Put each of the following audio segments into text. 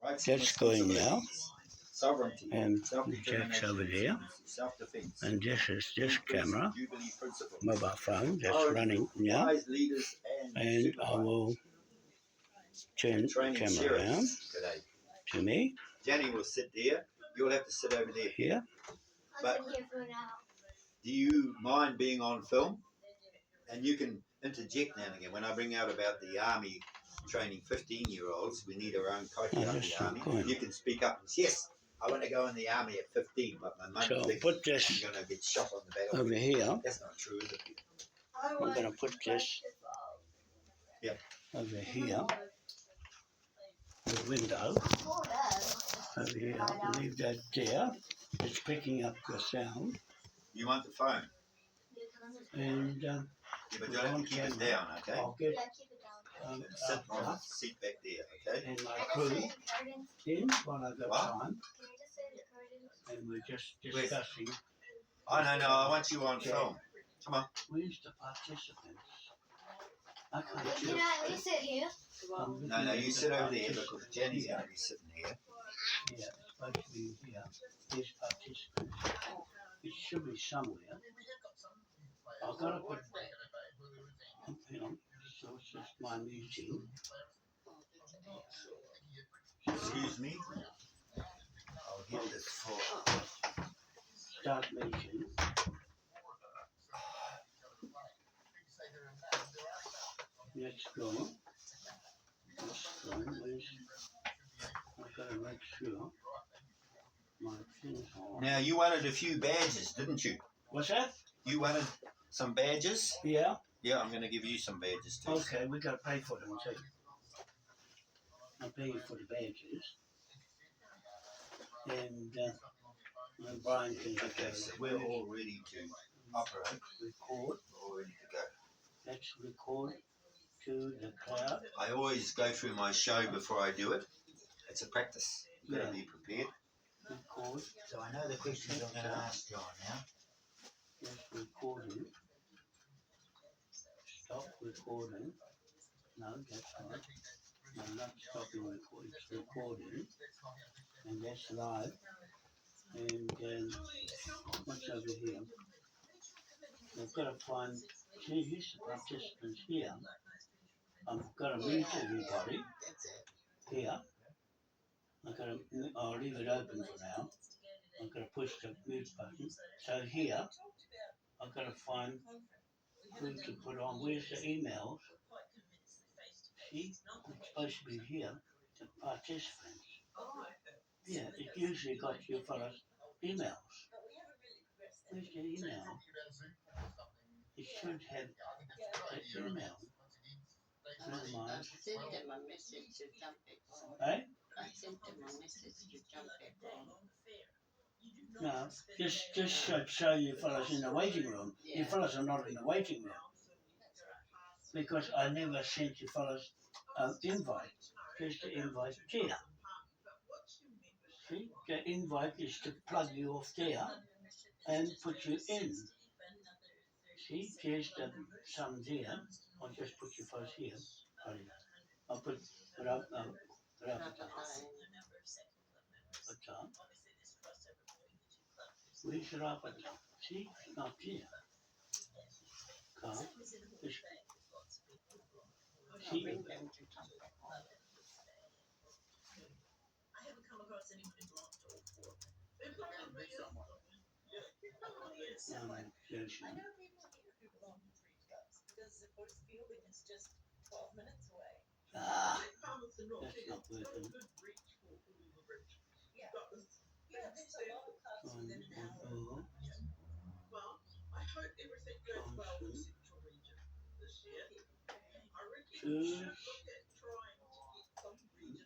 That's going now. And Jack's over there. And this is this camera, mobile phone, that's running now. And I will turn the camera around to me. Jenny will sit there. You'll have to sit over there. Here. But do you mind being on film? And you can interject now and again. When I bring out about the army training 15-year-olds, we need our own coach out of the army. You can speak up and say, yes, I want to go in the army at 15, but my mum thinks put this I'm going to get shot on the battlefield. over here. That's not true, is it? I'm going to put this over here. The window over here. I'll leave that there. It's picking up the sound. You want the phone? And but you'll have to keep it down, okay? I'll get sit on the seat back there, okay? And my crew in while I've got time. And we're just discussing. Oh, no, I want you on film. Come on. Where's the participants? I can't Can I sit here? No, you sit over there because Jenny's going to be sitting here. Yeah, it's supposed to be here. There's participants. It should be somewhere. I've got to put, you know, so it's just my meeting. Excuse me? I'll get this for start meeting. Let's go. I've got to make sure my things are. Now, you wanted a few badges, didn't you? What's that? You wanted some badges? Yeah. Yeah, I'm going to give you some badges too. Okay, we got to pay for them too. I'm paying for the badges. And Brian can okay, so we're all ready to operate. Record. All ready to go. Let's record to the cloud. I always go through my show before I do it. It's a practice. You've got to be prepared. Record. So I know the questions I'm going to ask John now. Just recording. Stop recording. No, that's not. I'm not stopping recording. It's recording. And that's live. And what's over here? I've got to find, see, here's the participants here. I've got to mute everybody here. I'll leave it open for now. I've got to push the mute button. So here, I've got to find who to put on. Where's the emails? See, it's supposed to be here, the participants. Yeah, it usually got you fellas emails. Where's the email? It should have the email. Never mind. I sent them a message to jump it. Eh? I sent them a message to jump it. No, just show you fellas in the waiting room. Yeah. You fellas are not in the waiting room. Because I never sent you fellas an invite. Just the invite there. See, the invite is to plug you off there and put you in. See, there's the some there. I'll just put you first here. I'll put Rapatam. Where's Rapatam? See, it's not here. Come. See, that's not working.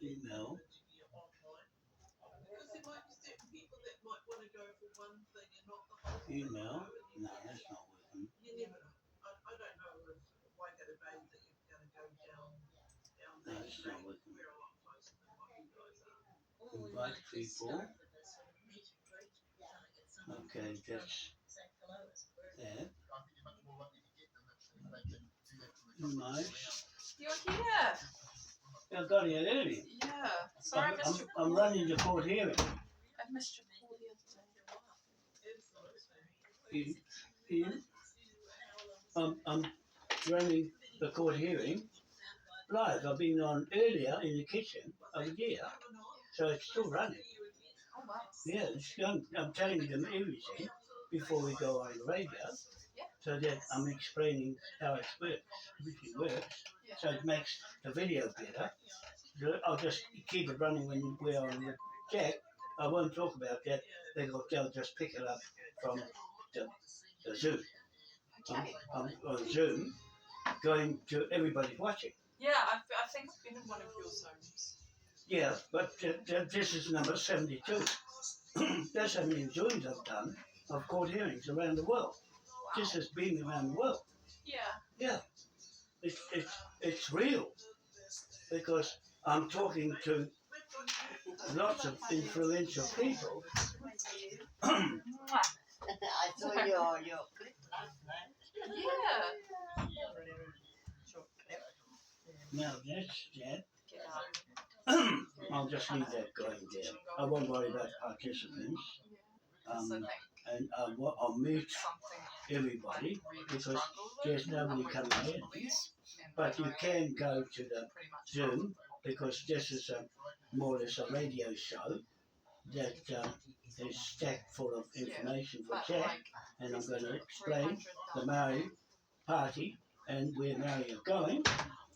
Email. Email? No, that's not working. That's not working. Invite people. Okay, that's that. Nice. You're here. I've got here early. Yeah. Sorry, I missed your call. I'm running the court hearing. I missed your call the other day. I'm running the court hearing live. I've been on earlier in the kitchen over there, so it's still running. Oh, wow. Yeah, I'm telling them everything before we go on the radio, so that I'm explaining how it works, everything works, so it makes the video better. I'll just keep it running when we're on the jack. I won't talk about that. They'll just pick it up from the Zoom. Okay. I'm on Zoom, going to everybody watching. Yeah, I think I've been in one of your zones. Yeah, but this is number 72. That's how many Zooms I've done of court hearings around the world. Wow. This has been around the world. Yeah. Yeah, it's real, because I'm talking to lots of influential people. Mwah. I saw your clip last night. Yeah. Short clip. Now that's that. Get out. I'll just leave that going there. I won't worry about participants. So think And I'll mute something everybody really because struggle there's with, nobody with coming in. police, and But you they can go to the pretty much Zoom, because this is more or less a radio show that is stacked full of information for but Jack, like and I'm going to explain 300 the Maori party and where Maori are going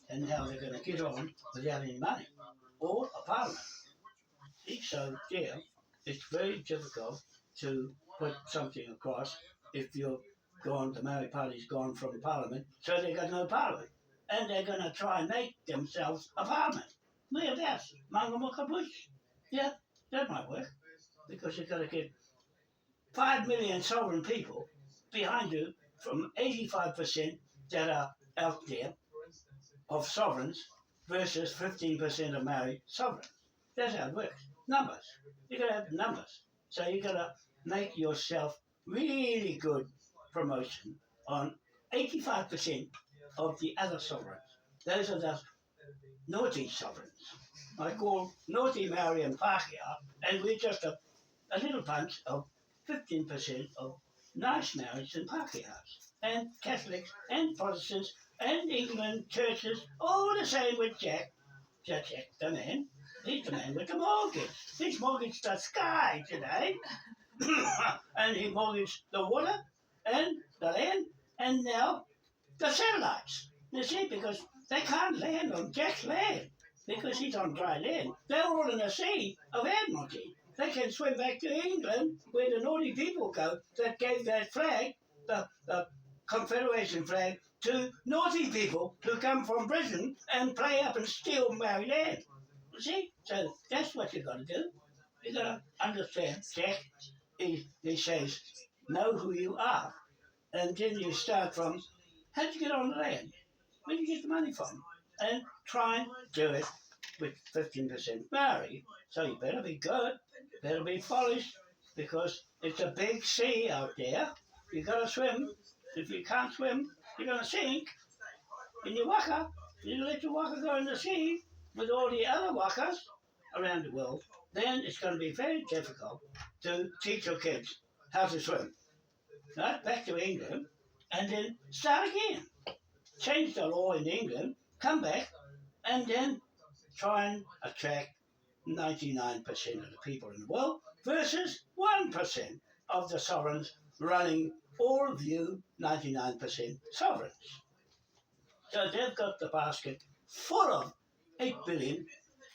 and how they're going to get on without any money or a parliament. See, so yeah, it's very difficult to put something across if you're gone, the Maori party's gone from parliament, so they've got no parliament. And they're going to try and make themselves a parliament. Where that's Mangamuka Bush. Yeah, that might work, because you've got to get 5 million sovereign people behind you from 85% that are out there of sovereigns versus 15% of Maori sovereigns. That's how it works. Numbers. You've got to have numbers. So you've got to make yourself really good promotion on 85% of the other sovereigns. Those are the naughty sovereigns. I call naughty Maori and Pākehā, and we're just a little bunch of 15% of nice Maoris and Pākehās, and Catholics and Protestants and England churches, all the same with Jack. Jack, the man. He's the man with the mortgage. He's mortgaged the sky today. And he mortgaged the water and the land and now the satellites. You see, because they can't land on Jack's land because he's on dry land. They're all in the Sea of Admiralty. They can swim back to England where the naughty people go that gave that flag, the Confederation flag, to naughty people who come from Britain and play up and steal Maori land. You see? So that's what you've got to do. You've got to understand, Jack, he says, know who you are. And then you start from, how did you get on the land? Where did you get the money from? And try and do it with 15% Maori. So you better be good, better be polished, because it's a big sea out there. You've got to swim. If you can't swim, you're going to sink. In your waka, you let your waka go in the sea with all the other wakas around the world, then it's going to be very difficult to teach your kids how to swim. Right? Back to England, and then start again. Change the law in England, come back, and then try and attract 99% of the people in the world versus 1% of the sovereigns running all of you 99% sovereigns. So they've got the basket full of 8 billion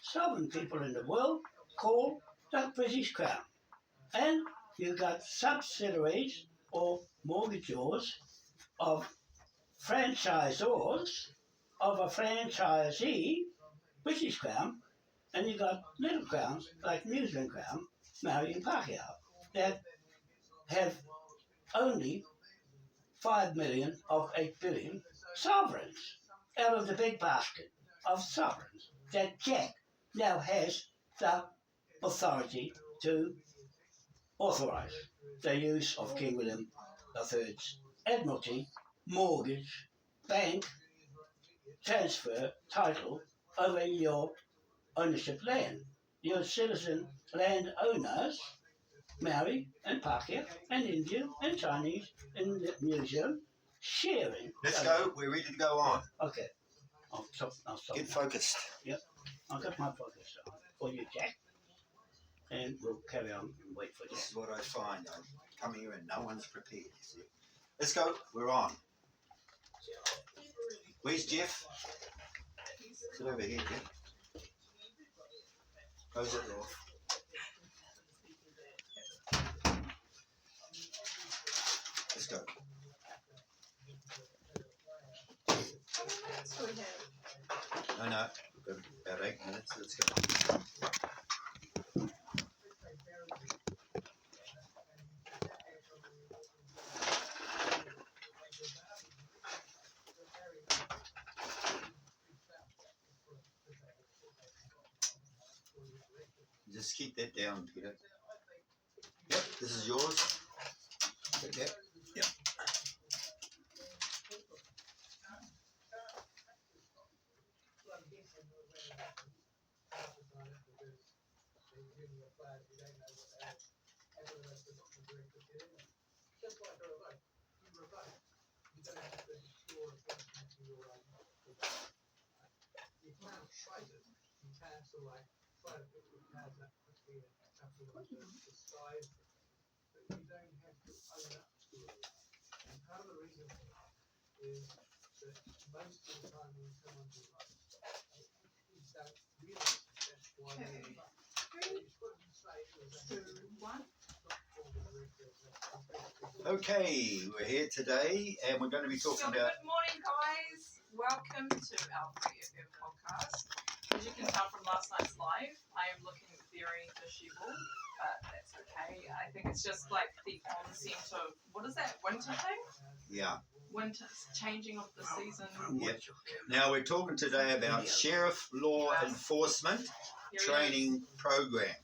sovereign people in the world called the British Crown. And you've got subsidiaries or mortgagors of franchisors of a franchisee, British Crown, and you've got little crowns like New Zealand Crown, Maori and Pākehā, that have only 5 million of 8 billion sovereigns out of the big basket of sovereigns that Jack now has the authority to authorise the use of King William III's Admiralty, mortgage, bank, transfer, title over your ownership land. Your citizen landowners, Maori and Pākehā and Indian and Chinese in New Zealand, sharing. Let's go. We're ready to go on. Okay. I'll stop. Get focused. I've got my focus on for you, Jack. And we'll carry on and wait for This Jack. is what I find. I come here and no one's prepared. You see. Let's go. We're on. Where's Jeff? Sit over here, Jeff. Close it off. Let's go. No. We've got about 8 minutes. Let's go. Just keep that down, Peter. Yep, this is yours. Okay. Yep. Okay, we're here today and we're going to be talking So, about. good morning, guys. Welcome to our Free FM podcast. As you can tell from last night's live, I am looking very disheveled, but that's okay. I think it's just like the onset of, what is that, winter thing? Yeah. Winter, changing of the season. Yep. Now we're talking today about sheriff law enforcement Here he training program,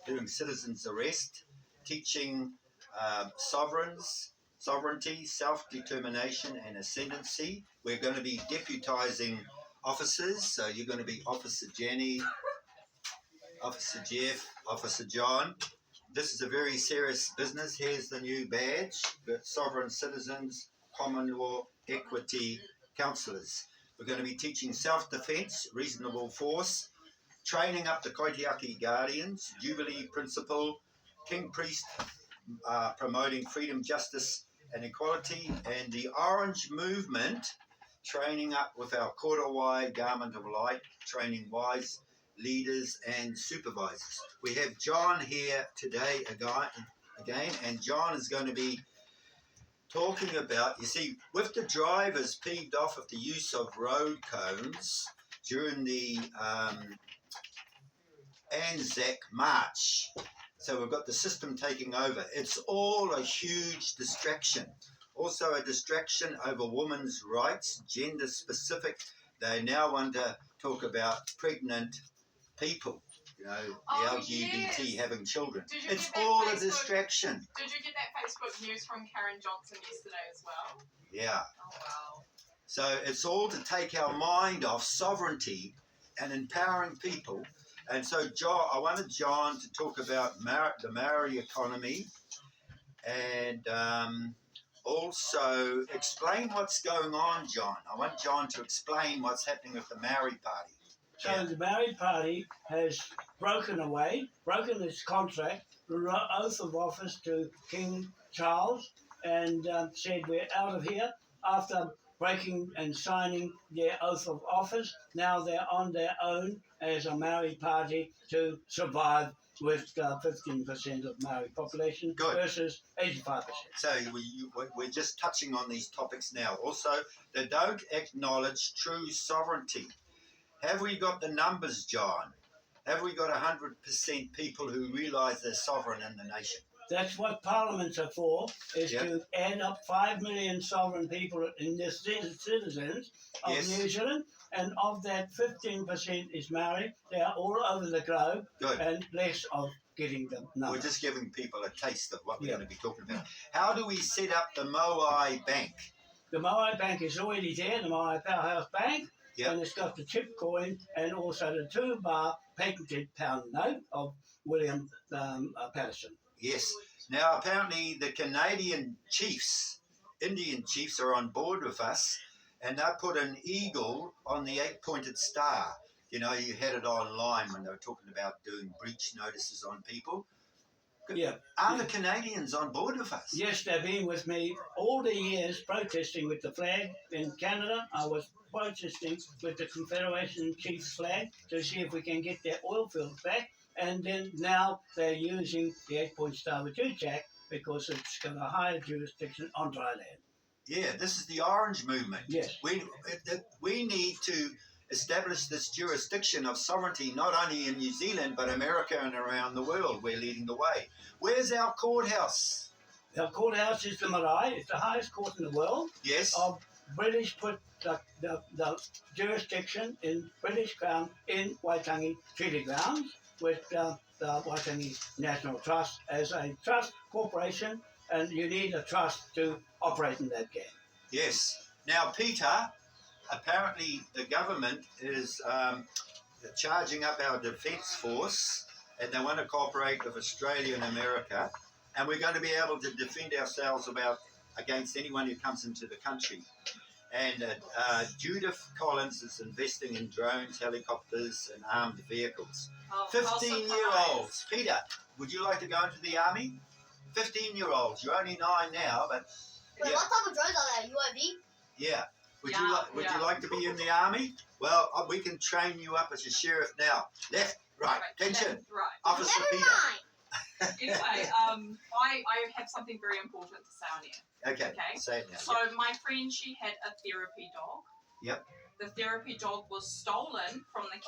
doing citizens arrest, teaching sovereignty, self-determination and ascendancy. We're going to be deputizing officers, so you're going to be Officer Jenny, Officer Jeff, Officer John. This is a very serious business. Here's the new badge, the Sovereign Citizens, Common Law, Equity Counsellors. We're going to be teaching self-defense, reasonable force, training up the Kaitiaki Guardians, Jubilee Principle, King Priest, promoting freedom, justice and equality, and the Orange Movement, training up with our Korowai Garment of Light, training wise leaders and supervisors. We have John here today again, and John is going to be talking about, you see, with the drivers peeved off of the use of road cones during the Anzac March. So we've got the system taking over. It's all a huge distraction. Also a distraction over women's rights, gender specific. They now want to talk about pregnant people, you know, the Oh, LGBT yes. having children. Did you It's get that all a Facebook? distraction. Did you get that Facebook news from Karen Johnson yesterday as well? Yeah. Oh, wow. So it's all to take our mind off sovereignty and empowering people. And so I wanted John to talk about the Maori economy and also explain what's going on, John. I want John to explain what's happening with the Maori Party. So the Maori Party has broken its contract, oath of office to King Charles, and said we're out of here after breaking and signing their oath of office. Now they're on their own as a Maori Party to survive with 15% of Maori population Good. versus 85%. So we're just touching on these topics now. Also, they don't acknowledge true sovereignty. Have we got the numbers, John? Have we got 100% people who realise they're sovereign in the nation? That's what parliaments are for, is Yep. to add up 5 million sovereign people in the citizens of Yes. New Zealand, and of that 15% is Maori. They are all over the globe, Good. and less of getting them We're numbers. just giving people a taste of what we're Yeah. going to be talking about. How do we set up the Moai Bank? The Moai Bank is already there, the Moai Powerhouse Bank, Yep. And it's got the chip coin and also the 2-bar patented pound note of William Patterson. Yes. Now, apparently, the Canadian chiefs, Indian chiefs, are on board with us, and they put an eagle on the 8-pointed star. You know, you had it online when they were talking about doing breach notices on people. Yeah. Are the Canadians on board with us? Yes, they've been with me all the years protesting with the flag in Canada. I was protesting with the Confederation Chiefs flag to see if we can get their oil fields back. And then now they're using the 8-point star with Jack because it's got a higher jurisdiction on dry land. Yeah, this is the Orange Movement. Yes. We need to establish this jurisdiction of sovereignty not only in New Zealand but America and around the world. We're leading the way. Where's our courthouse? Our courthouse is the Marae. It's the highest court in the world. Yes. British put the jurisdiction in British Crown in Waitangi Treaty Grounds with the Waitangi National Trust as a trust corporation, and you need a trust to operate in that game. Yes. Now, Peter, apparently the government is charging up our defence force, and they want to cooperate with Australia and America, and we're going to be able to defend ourselves against anyone who comes into the country. And Judith Collins is investing in drones, helicopters, and armed vehicles. 15-year-olds. Peter, would you like to go into the army? 15-year-olds. You're only 9 now, but Wait, yeah. what type of drones are there? UAV? Yeah. Would Yeah. you like to be in the army? Well, we can train you up as a sheriff now. Left, right, attention. Right. Officer Never Peter. mind. Anyway, I have something very important to say on here. Okay. Okay. Say it now. So my friend, she had a therapy dog. Yep. The therapy dog was stolen from the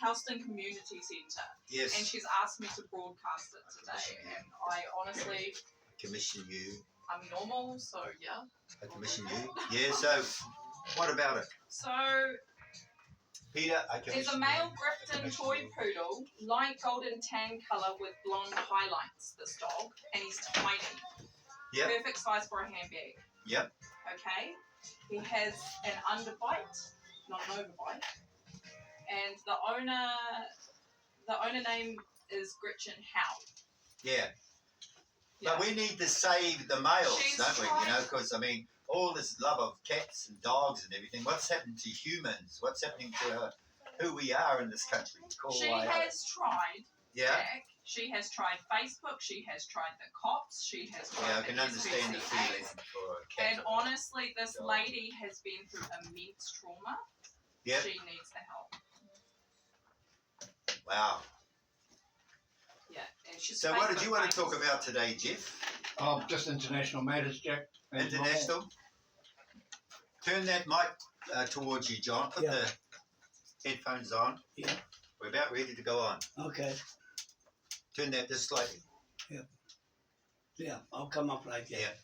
Kelston Community Centre, Yes. and she's asked me to broadcast it today. And I honestly, Commission you. I'm normal, so yeah. I commission you. Yeah. So, what about it, So Peter? I commission there's a you. male Grifton toy poodle, light golden tan colour with blonde highlights. This dog, and he's tiny. Yep. Perfect size for a handbag. Yep. Okay. He has an underbite, not an overbite, and the owner name is Gretchen Howe. Yeah. Yeah. But we need to save the males, She's don't we? trying- You know, because I mean, all this love of cats and dogs and everything. What's happened to humans? What's happening to who we are in this country? She has tried, Yeah. Jack. She has tried Facebook. She has tried the cops. She has tried Yeah, I the can understand the SPCA. feeling for a cat. And honestly, this dog. lady has been through immense trauma. Yep. She needs the help. Wow. Yeah, and she's. So, what did you want to Facebook talk about today, Jeff? Just international matters, Jack. and International. Turn that mic towards you, John. Put Yeah. the headphones on. Yeah. We're about ready to go on. Okay. Turn that just slightly. Yeah, I'll come up like that. Yeah.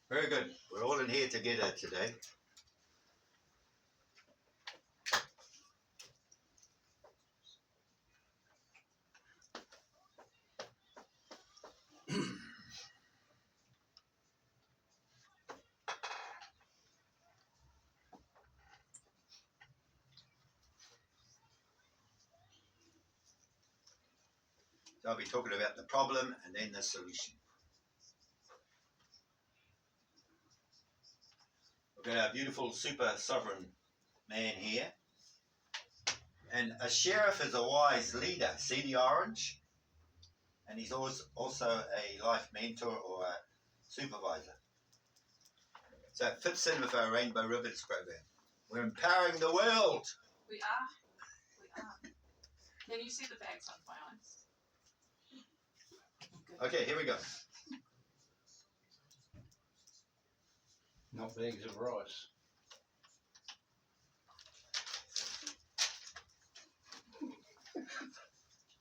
Very good. We're all in here together today. So I'll be talking about the problem and then the solution. We've got our beautiful super sovereign man here. And a sheriff is a wise leader. See the orange? And he's also a life mentor or a supervisor. So it fits in with our Rainbow Rivers program. We're empowering the world. We are. We are. Can you see the bags on my eyes? Okay, here we go. Not bags of rice.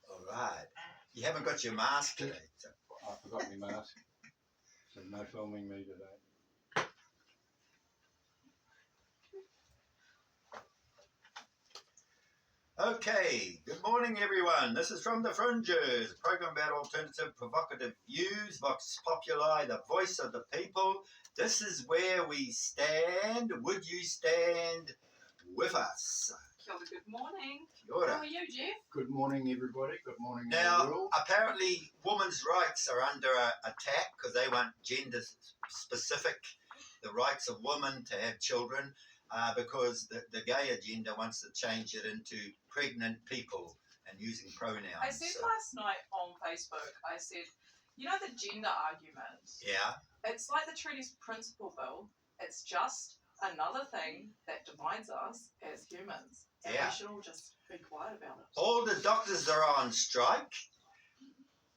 All right. You haven't got your mask today. So. I forgot my mask. So no filming me today. Okay, good morning everyone. This is From the Fringes, a program about alternative provocative views, Vox Populi, the voice of the people. This is where we stand. Would you stand with us? Kia ora, good morning. Kia ora. How are you, Jeff? Good morning, everybody. Good morning, Now, world. apparently women's rights are under attack because they want gender specific, the rights of women to have children, because the gay agenda wants to change it into pregnant people and using pronouns. I said last night on Facebook, I said, you know the gender argument? Yeah. It's like the Treaty's Principle Bill. It's just another thing that divides us as humans. And Yeah. we should all just be quiet about it. All the doctors are on strike,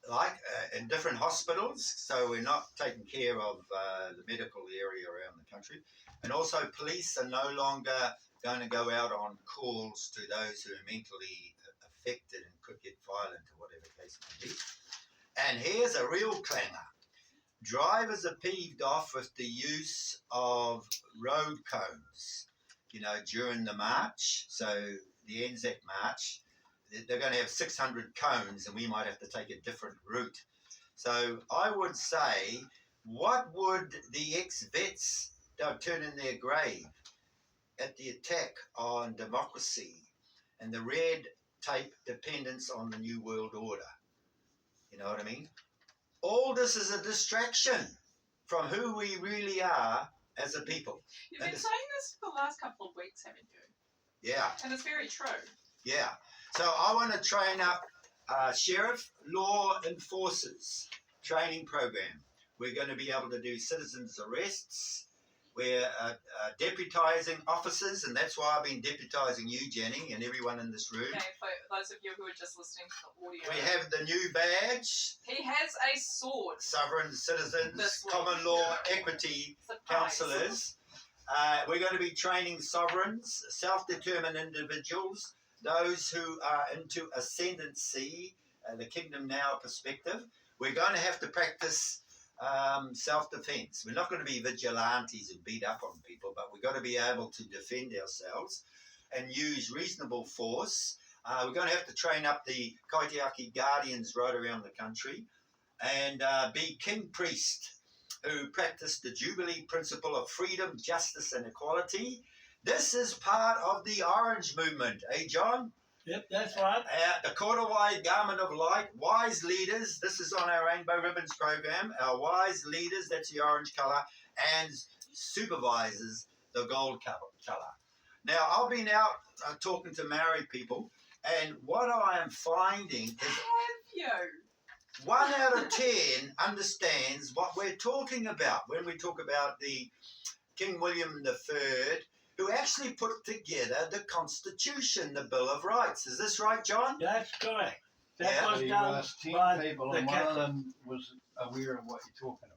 like in different hospitals, so we're not taking care of the medical area around the country. And also police are no longer going to go out on calls to those who are mentally affected and could get violent or whatever the case may be. And here's a real clanger. Drivers are peeved off with the use of road cones, you know, during the march. So the Anzac March, they're going to have 600 cones and we might have to take a different route. So I would say, what would the ex-vets turn in their grave at the attack on democracy and the red tape dependence on the New World Order? You know what I mean? All this is a distraction from who we really are as a people. You've been And saying this for the last couple of weeks, haven't you? Yeah, And it's very true. yeah. So I want to train up sheriff, law enforcers training program. We're going to be able to do citizens arrests. We're deputising officers, and that's why I've been deputising you, Jenny, and everyone in this room. Okay, for those of you who are just listening to the audio. We have the new badge, He has a sword. sovereign citizens, This week. common law, equity Surprise. councillors. We're going to be training sovereigns, self-determined individuals, those who are into ascendancy, the Kingdom Now perspective. We're going to have to practice self-defense. We're not going to be vigilantes and beat up on people, but we've got to be able to defend ourselves and use reasonable force. We're going to have to train up the Kaitiaki Guardians right around the country and be king priest who practice the Jubilee principle of freedom, justice and equality. This is part of the Orange movement, eh, John? Yep, that's right. The Korowai Garment of Light, wise leaders. This is on our Rainbow Ribbons program. Our wise leaders, that's the orange colour, and supervisors, the gold colour. Now, I've been out talking to married people, and what I am finding is Have you? 1 out of 10 understands what we're talking about when we talk about the King William III, who actually put together the Constitution, the Bill of Rights. Is this right, John? That's correct. That Yeah. was He done asked 10 by people, the and one of Catholic. them was aware of what you're talking about.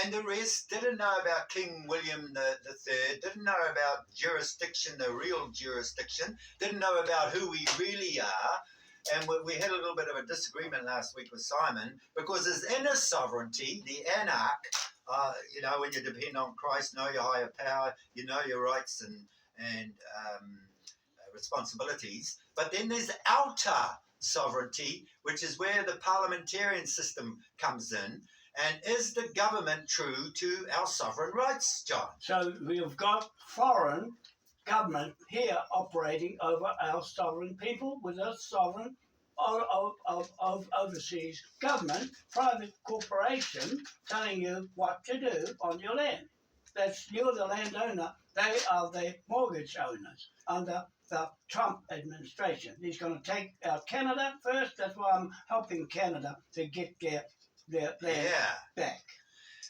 And the rest didn't know about King William III, didn't know about jurisdiction, the real jurisdiction, didn't know about who we really are. And we had a little bit of a disagreement last week with Simon because his inner sovereignty, the anarch, you know, when you depend on Christ, know your higher power, you know your rights and responsibilities. But then there's outer sovereignty, which is where the parliamentarian system comes in. And is the government true to our sovereign rights, John? So we've got foreign government here operating over our sovereign people with a sovereign of overseas government, private corporation telling you what to do on your land. That's you're the landowner, they are the mortgage owners under the Trump administration. He's going to take out Canada first, that's why I'm helping Canada to get their land Yeah. back.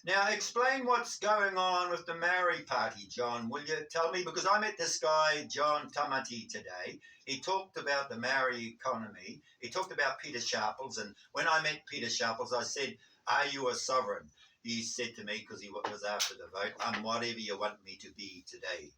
Now, explain what's going on with the Maori Party, John. Will you tell me? Because I met this guy, John Tamati, today. He talked about the Maori economy. He talked about Peter Sharples. And when I met Peter Sharples, I said, are you a sovereign? He said to me, because he was after the vote, I'm whatever you want me to be today.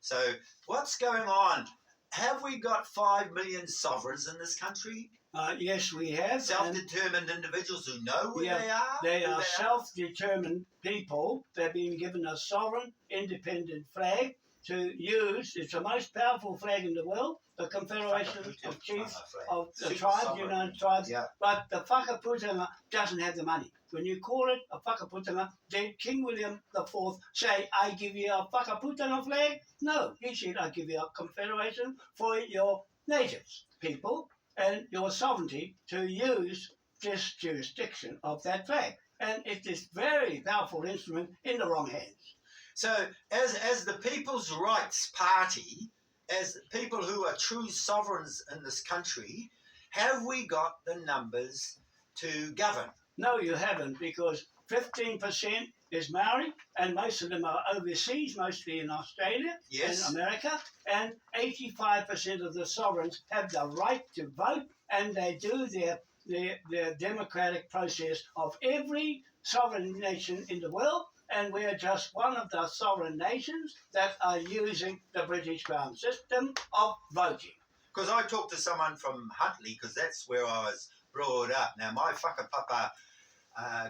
So what's going on? Have we got 5 million sovereigns in this country? Yes, we have. and Self-determined individuals who know who Yeah, they are? They who are self-determined people. They've been given a sovereign, independent flag, to use, it's the most powerful flag in the world, the Confederation of Chiefs of the Super tribes, sovereign. United Tribes, Yeah. but the whakaputanga doesn't have the money. When you call it a whakaputanga, did King William IV say, I give you a whakaputanga flag? No, he said, I give you a confederation for your natives, people, and your sovereignty to use this jurisdiction of that flag. And it is very powerful instrument in the wrong hands. So, as the People's Rights Party, as people who are true sovereigns in this country, have we got the numbers to govern? No, you haven't, because 15% is Maori, and most of them are overseas, mostly in Australia Yes. and America, and 85% of the sovereigns have the right to vote, and they do their democratic process of every sovereign nation in the world, and we're just one of the sovereign nations that are using the British Crown system of voting. Because I talked to someone from Huntly, because that's where I was brought up. Now, my whakapapa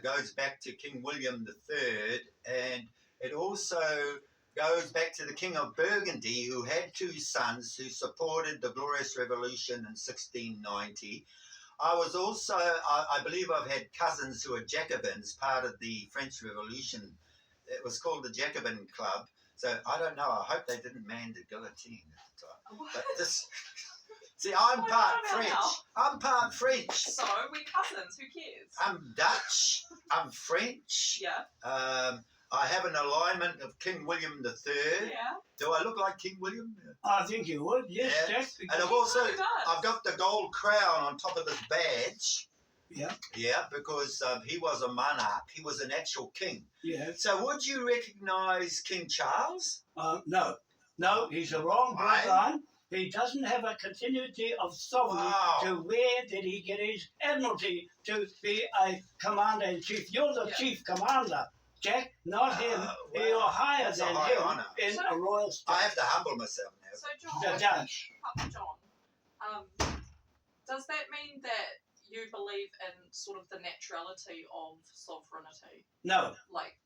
goes back to King William III, and it also goes back to the King of Burgundy, who had two sons who supported the Glorious Revolution in 1690. I was also, I believe I've had cousins who are Jacobins, part of the French Revolution. It was called the Jacobin Club. So I don't know. I hope they didn't man the guillotine at the time. But this, see, I'm Oh, part no, no, French. no. I'm part French. So we're cousins. Who cares? I'm Dutch. I'm French. Yeah. I have an alignment of King William III. Yeah. Do I look like King William? I think you would, yes, Yeah. Jack. And I've also, He does. I've got the gold crown on top of this badge. Yeah, Yeah, because he was a monarch. He was an actual king. yeah. So would you recognise King Charles? No, he's a wrong Why? bloodline. He doesn't have a continuity of sovereignty. Wow. To where did he get his admiralty to be a commander in chief? You're the Yeah. chief commander, Jack, not him. well, You're higher that's a than high him honour. in So- a royal I state. have to humble myself now. So The John, Dutch. Papa John, does that mean that you believe in sort of the naturality of sovereignty? No, Like,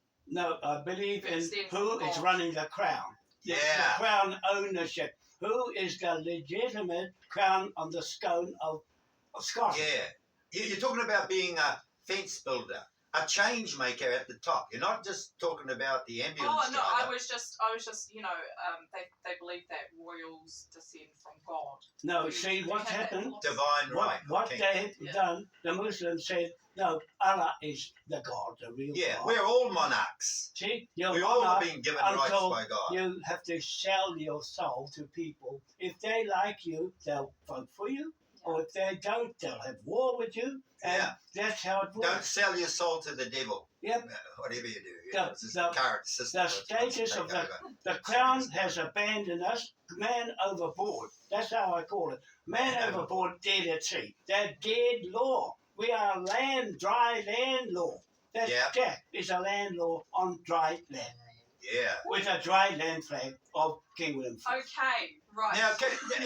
I believe in It's the who is God. running the crown. It's Yeah. the crown ownership. Who is the legitimate crown on the scone of Scotland? Yeah. You're talking about being a fence builder, a change maker at the top. You're not just talking about the ambulance oh no, I driver. was just, they believe that royals descend from God. No, You- see you what have that happened? philosophy? Divine right. What okay. they had Yeah. done, the Muslims said, no, Allah is the God, the real Yeah, God. we're all monarchs. See, you're We all have monarch been given rights until by God. you have to sell your soul to people. If they like you, they'll vote for you. Or if they don't, they'll have war with you. And Yeah. that's how it Don't works. sell your soul to the devil. Yep. Whatever you do. You The- know, it's just the- the current system. the status of The crown has abandoned us, man overboard. That's how I call it. Man Man overboard, dead at sea. They're dead law. We are dry land law. Yeah. That is a land law on dry land. Yeah. With a dry land flag of King William IV. Okay, right. Now,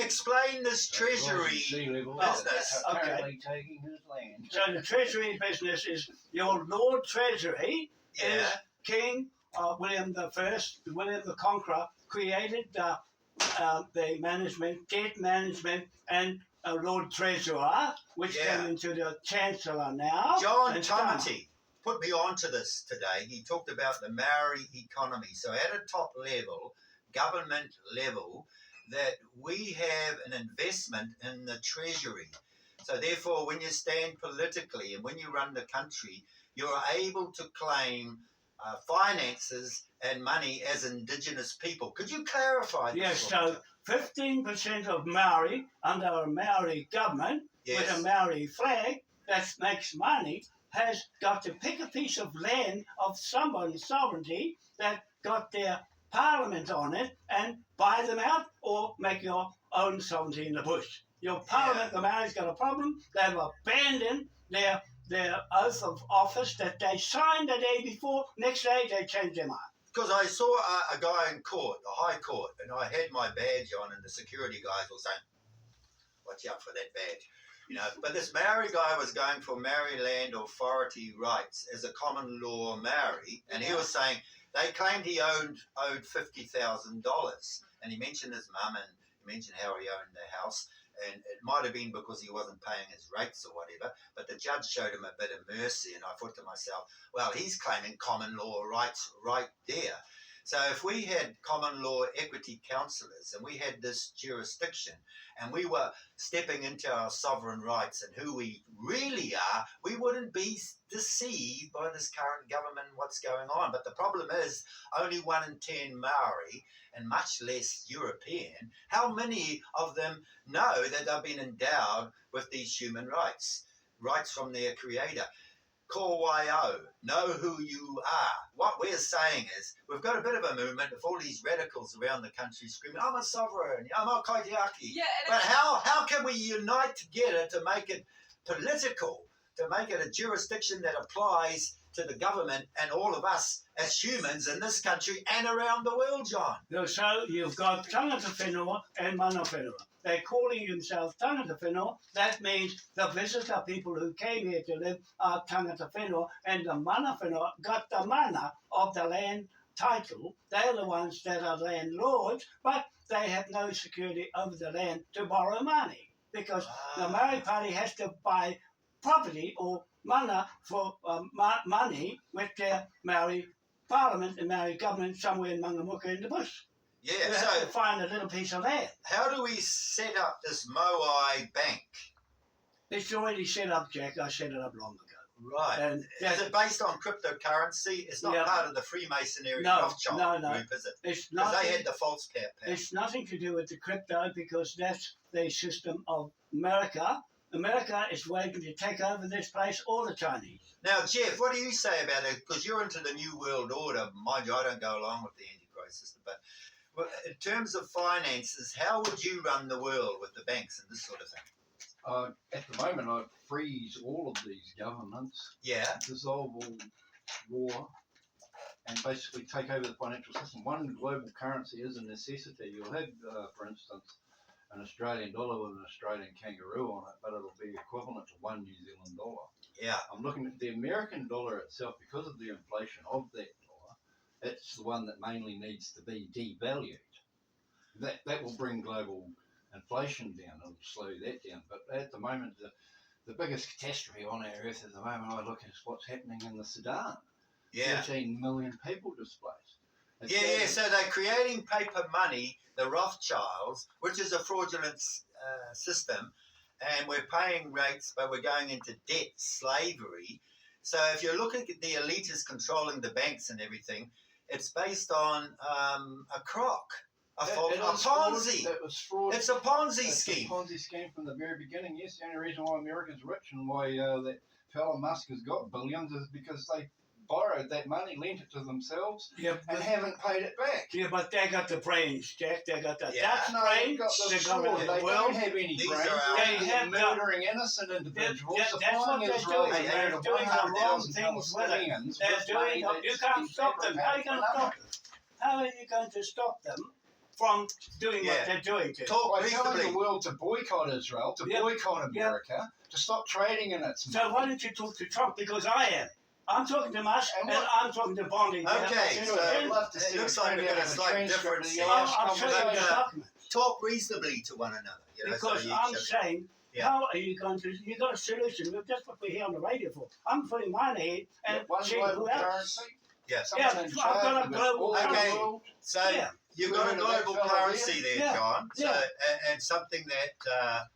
explain this treasury. Sea level. Oh, business. Apparently taking his land. So the treasury business is your Lord Treasury is Yeah. King William I, William the Conqueror, created the management, debt management, and Lord Treasurer, which Yeah. came into the Chancellor now. John and Starmer. Tamati put me onto this today. He talked about the Maori economy. So at a top level, government level, that we have an investment in the treasury. So therefore, when you stand politically and when you run the country, you're able to claim finances and money as Indigenous people. Could you clarify this? Yes, for me? so 15% of Maori under a Maori government with Yes. a Maori flag that makes money has got to pick a piece of land of someone's sovereignty that got their parliament on it and buy them out or make your own sovereignty in the bush. Your parliament, the Maori's got a problem. They've abandoned their oath of office that they signed the day before. Next day, they changed their mind. Because I saw a guy in court, the High Court, and I had my badge on, and the security guys were saying, "Watch out for that badge," you know. But this Maori guy was going for Maori land authority rights as a common law Maori, and he was saying They claimed he owed $50,000, and he mentioned his mum and he mentioned how he owned the house. And it might have been because he wasn't paying his rates or whatever, but the judge showed him a bit of mercy, and I thought to myself, well, he's claiming common law rights right there. So if we had common law equity counsellors and we had this jurisdiction and we were stepping into our sovereign rights and who we really are, we wouldn't be deceived by this current government and what's going on. But the problem is only 1 in 10 Maori and much less European, how many of them know that they've been endowed with these human rights, rights from their creator? Ko waio, know who you are. What we're saying is we've got a bit of a movement of all these radicals around the country screaming, I'm a sovereign, I'm a kaitiaki. Yeah, and But how can we unite together to make it political, to make it a jurisdiction that applies to the government and all of us as humans in this country and around the world, John? So you've got tangata whenua and mana whenua. They're calling themselves tangata whenua. That means the visitor people who came here to live are tangata whenua, and the mana whenua got the mana of the land title. They're the ones that are landlords, but they have no security over the land to borrow money, because the Maori Party has to buy property or mana for money with their Maori Parliament and Maori government somewhere in Mangamuka in the bush. Yeah, You have to so find a little piece of land. how do we set up this Moai Bank? It's already set up, Jack. I set it up long ago. Right. And Is it based on cryptocurrency? It's not Yeah. part of the Freemasonry No, Rothschild no. group, is it? it's Because they nothing. had the false power. It's nothing to do with the crypto, because that's the system of America. America is waiting to take over this place, or the Chinese. Now, Jeff, what do you say about it? Because you're into the New World Order. Mind you, I don't go along with the Antichrist system. But in terms of finances, how would you run the world with the banks and this sort of thing? At the moment, I'd freeze all of these governments, Yeah. dissolve all war, and basically take over the financial system. One global currency is a necessity. You'll have, for instance, an Australian dollar with an Australian kangaroo on it, but it'll be equivalent to one New Zealand dollar. Yeah. I'm looking at the American dollar itself, because of the inflation of that dollar. It's the one that mainly needs to be devalued. That will bring global inflation down. It'll slow that down. But at the moment, the biggest catastrophe on our earth at the moment, I look at, is what's happening in the Sudan. Yeah. 13 million people displaced. It's Yeah, sad. so they're creating paper money, the Rothschilds, which is a fraudulent system, and we're paying rates, but we're going into debt slavery. So if you're looking at the elitists controlling the banks and everything, it's based on a crock, a Ponzi. It was fraud. It's a Ponzi It's scheme. a Ponzi scheme from the very beginning. Yes, the only reason why America's rich and why that fellow Musk has got billions is because they borrowed that money, lent it to themselves, Yeah, and haven't paid it back. but they got the brains, Jack. They got the Yeah. Dutch No, brains. they've got the They got fraud. the They world. don't have any These brains. are our- They're They have murdering innocent individuals, that's what supplying they're Israel doing. with They're around doing the wrong 100,000 things with it. Palestinians They're with money doing. You that's can't been stop them. How are you going to fabricated stop them? How are you going to stop them from doing Yeah. what they're doing to? Talk by telling reasonably. the world to boycott Israel, to Yep. boycott America, to stop trading in its So money. why don't you talk to Trump? Because I am. I'm talking to Musk And and what- I'm talking to Bondi. Okay, I'd so love to it see looks a like we've got a transcript slight of the difference last here. I'll show you the conversation. document. Talk reasonably to one another. You know, Because so you I'm should- saying, Yeah. how are you going to? You got a solution. That's what we're here on the radio for. I'm putting mine ahead and One seeing global who else. currency. Yeah. Someone Yeah, in I've charge got a of it global all over the currency. world. So Yeah. you've got a Heard of that global fella currency there, Yeah. John. So Yeah. and something that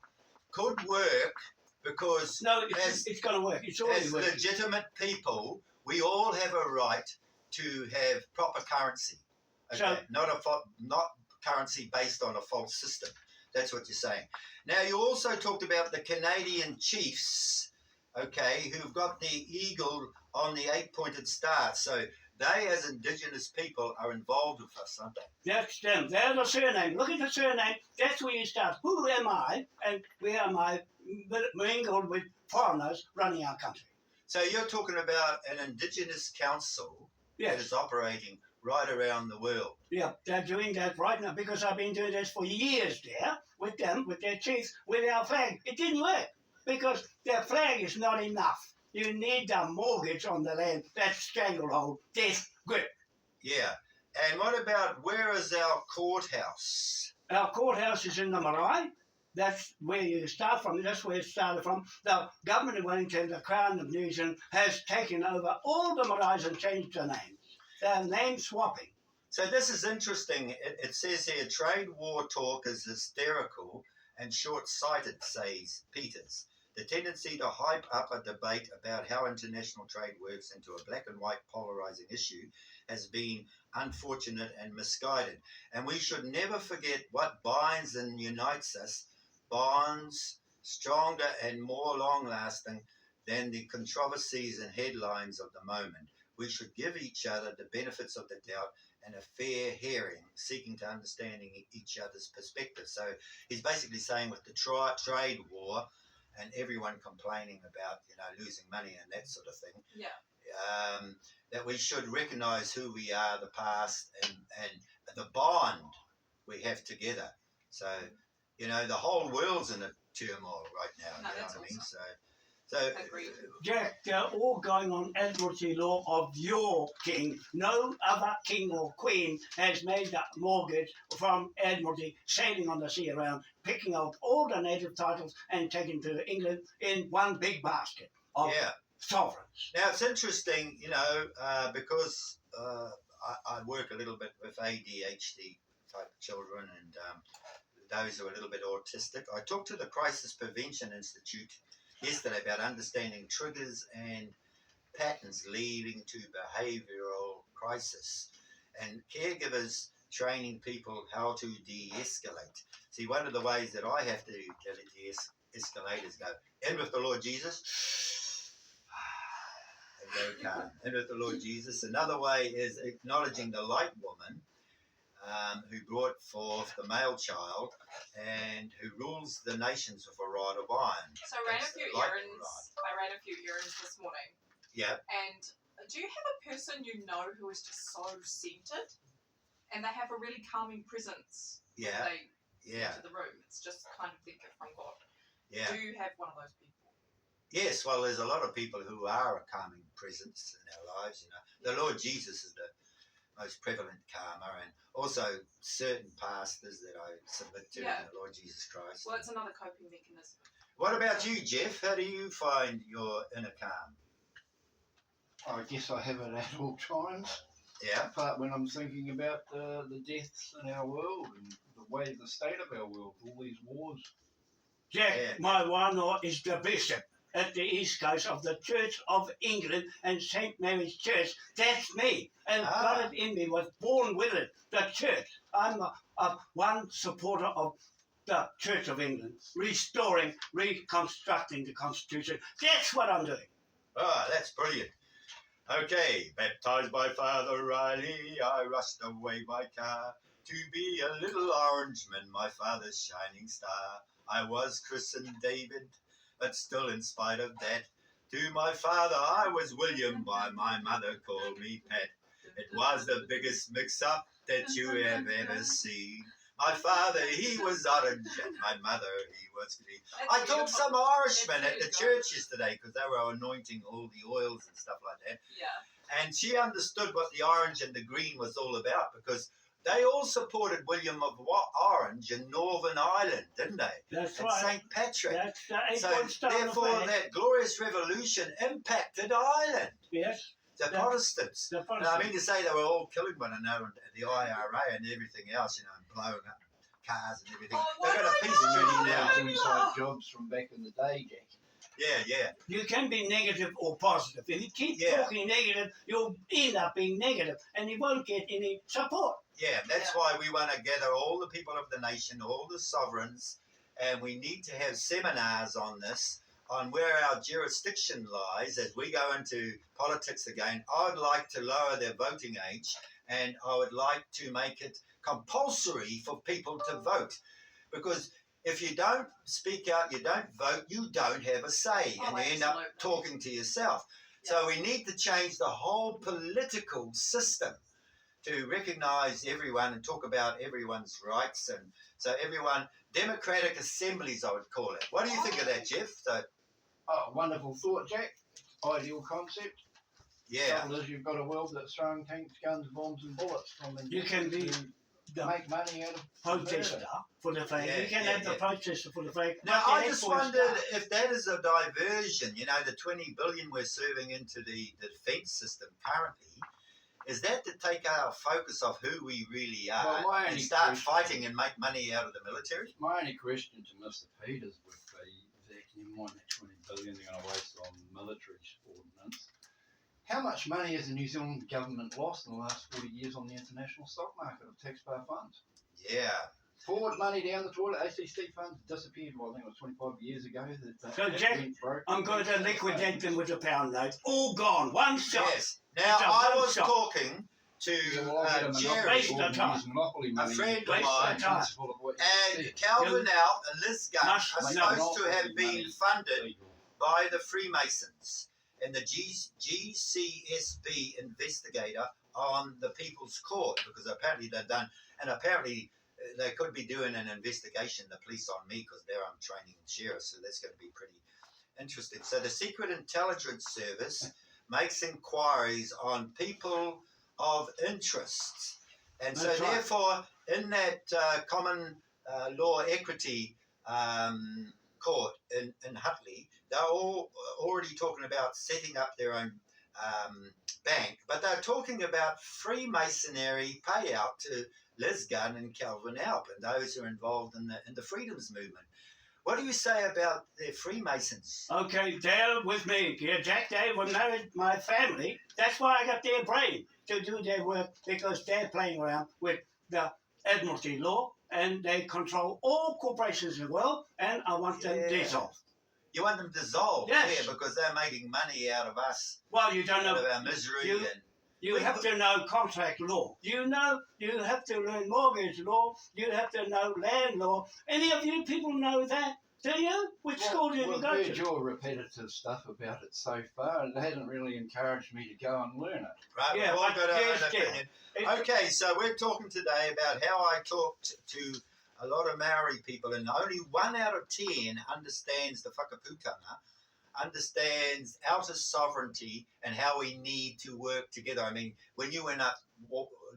could work because No, As- it's going to work. It's already as working. legitimate people, we all have a right to have proper currency. Okay, So- not currency based on a false system. That's what you're saying. Now you also talked about the Canadian chiefs, okay, who've got the eagle on the 8-pointed star. So they, as Indigenous people, are involved with us, aren't they? That's them. They're the surname. Look at the surname. That's where you start. Who am I? And where am I mingled with foreigners running our country? So you're talking about an Indigenous council that Yes. is operating right around the world. Yeah, they're doing that right now because I've been doing this for years there with them, with their chiefs, with our flag. It didn't work because their flag is not enough. You need the mortgage on the land, that stranglehold, death grip. Yeah. And what about, where is our courthouse? Our courthouse is in the marae. That's where you start from. That's where it started from. The government of Wellington, the Crown of New Zealand, has taken over all the maraes and changed the names. They're name swapping. So this is interesting. It says here, trade war talk is hysterical and short-sighted, says Peters. The tendency to hype up a debate about how international trade works into a black and white polarizing issue has been unfortunate and misguided. And we should never forget what binds and unites us, bonds stronger and more long-lasting than the controversies and headlines of the moment. We should give each other the benefits of the doubt and a fair hearing, seeking to understanding each other's perspective. So he's basically saying with the trade war and everyone complaining about, losing money and that sort of thing, that we should recognise who we are, the past, and the bond we have together. So, the whole world's in a turmoil right now. No, You know that's what I mean? awesome. So Agreed. Jack, they're all going on admiralty law of your king. No other king or queen has made that mortgage from admiralty, sailing on the sea around, picking out all the native titles and taking to England in one big basket of sovereigns. Now it's interesting, because I work a little bit with ADHD type children and those who are a little bit autistic. I talked to the Crisis Prevention Institute yesterday about understanding triggers and patterns leading to behavioural crisis, and caregivers training people how to de-escalate. See, one of the ways that I have to de-escalate is go in with the Lord Jesus. And go calm. In with the Lord Jesus. Another way is acknowledging the light woman who brought forth the male child and who rules the nations with a rod of iron. So I ran a That's few the light errands. rod. I ran a few errands this morning. Yeah. And do you have a person you know who is just so centered, and they have a really calming presence? Yeah. They Yeah. enter the room. It's just kind of think it from God. Yeah. Do you have one of those people? Yes, well, there's a lot of people who are a calming presence in our lives. The Lord Jesus is the most prevalent calmer, and also certain pastors that I submit to in the Lord Jesus Christ. Well, it's another coping mechanism. What about you, Jeff? How do you find your inner calm? I guess I have it at all times. Yeah. Apart when I'm thinking about the deaths in our world and the state of our world, all these wars. Jack, my wānoa is the bishop at the East Coast of the Church of England and St. Mary's Church. That's me. And God in me was born with it, the church. I'm one supporter of the Church of England, restoring, reconstructing the Constitution. That's what I'm doing. Oh, that's brilliant. Okay, baptized by Father Riley, I rushed away by car to be a little orangeman, my father's shining star. I was christened David, but still in spite of that, to my father I was William, by my mother called me Pat. It was the biggest mix-up that you have ever seen. My father, he was orange, and my mother, he was green. I told some Irishmen at the church yesterday, because they were anointing all the oils and stuff like that. Yeah. And she understood what the orange and the green was all about, because they all supported William of Orange in Northern Ireland, didn't they? That's and right. St. Patrick. That's the So eight-point star on the therefore flag. that glorious revolution impacted Ireland. Yes. The Protestants. The And Protestants. I mean to say they were all killing one another, the IRA and everything else, and blowing up cars and everything. Oh, They've got a peace treaty now. Those inside jobs from back in the day, Jack. Yeah. You can be negative or positive. If you keep Yeah. talking negative, you'll end up being negative and you won't get any support. Yeah, that's why we want to gather all the people of the nation, all the sovereigns, and we need to have seminars on this, on where our jurisdiction lies as we go into politics again. I would like to lower their voting age, and I would like to make it compulsory for people to vote. Because if you don't speak out, you don't vote, you don't have a say, Oh, and you end up absolutely. talking to yourself. So we need to change the whole political system to recognise everyone and talk about everyone's rights, and so everyone, democratic assemblies I would call it. What do you think of that, Jeff? So, Oh, wonderful thought, Jack. Ideal concept. Yeah. Trouble is, you've got a world that's throwing tanks, guns, bombs, and bullets from India You can be to the make money out of protester murder. for the flag. Yeah, you can yeah, have the yeah. protester for the flag. Now, but the I just headquarters wondered staff- if that is a diversion, the 20 billion we're serving into the defence system currently, is that to take our focus off who we really are Well, my and only start question- fighting and make money out of the military? My only question to Mr. Peters would be, Zach, never mind that 20 billion they're going to waste on military ordnance. How much money has the New Zealand government lost in the last 40 years on the international stock market of taxpayer funds? Yeah. Forward money down the toilet. ACC funds disappeared, I think it was 25 years ago. So, that Jack, went broke. I'm going to liquidate them with a pound note. All gone. One shot. Yes. Now, It's a I one was shot. talking to Well, I'll get a Jerry Waste of time. use monopoly money. friend of Waste of mine, time. Principle of what you and said. Calvin Alp and Liz Gunn are Must- supposed to have been money funded legal. by the Freemasons and the GCSB investigator on the People's Court, because apparently they've done, and apparently they could be doing an investigation, the police, on me, because there I'm training sheriffs, so that's going to be pretty interesting. So the Secret Intelligence Service makes inquiries on people of interest, and so That's right. therefore in that common law equity court in Hutley, they're all already talking about setting up their own bank, but they're talking about Freemasonry payout to Liz Gunn and Calvin Alp and those who are involved in the freedoms movement. What do you say about the Freemasons? Okay, they're with me. Yeah, Jack, they were married my family. That's why I got their brain to do their work, because they're playing around with the Admiralty law and they control all corporations in the world, and I want them Yeah. dissolved. You want them dissolved, Yes. yeah, because they're making money out of us, Well, you don't out of know. our misery. you- And You have to know contract law. You have to learn mortgage law. You have to know land law. Any of you people know that? Do you? Which school did you Well, go I've heard to? your repetitive stuff about it so far. It hasn't really encouraged me to go and learn it. right, Yeah, we've all but got our here's own the- opinion. It- Okay, so we're talking today about how I talked to a lot of Maori people, and only 1 out of 10 understands the whakaputanga, understands outer sovereignty and how we need to work together. I mean, when you went up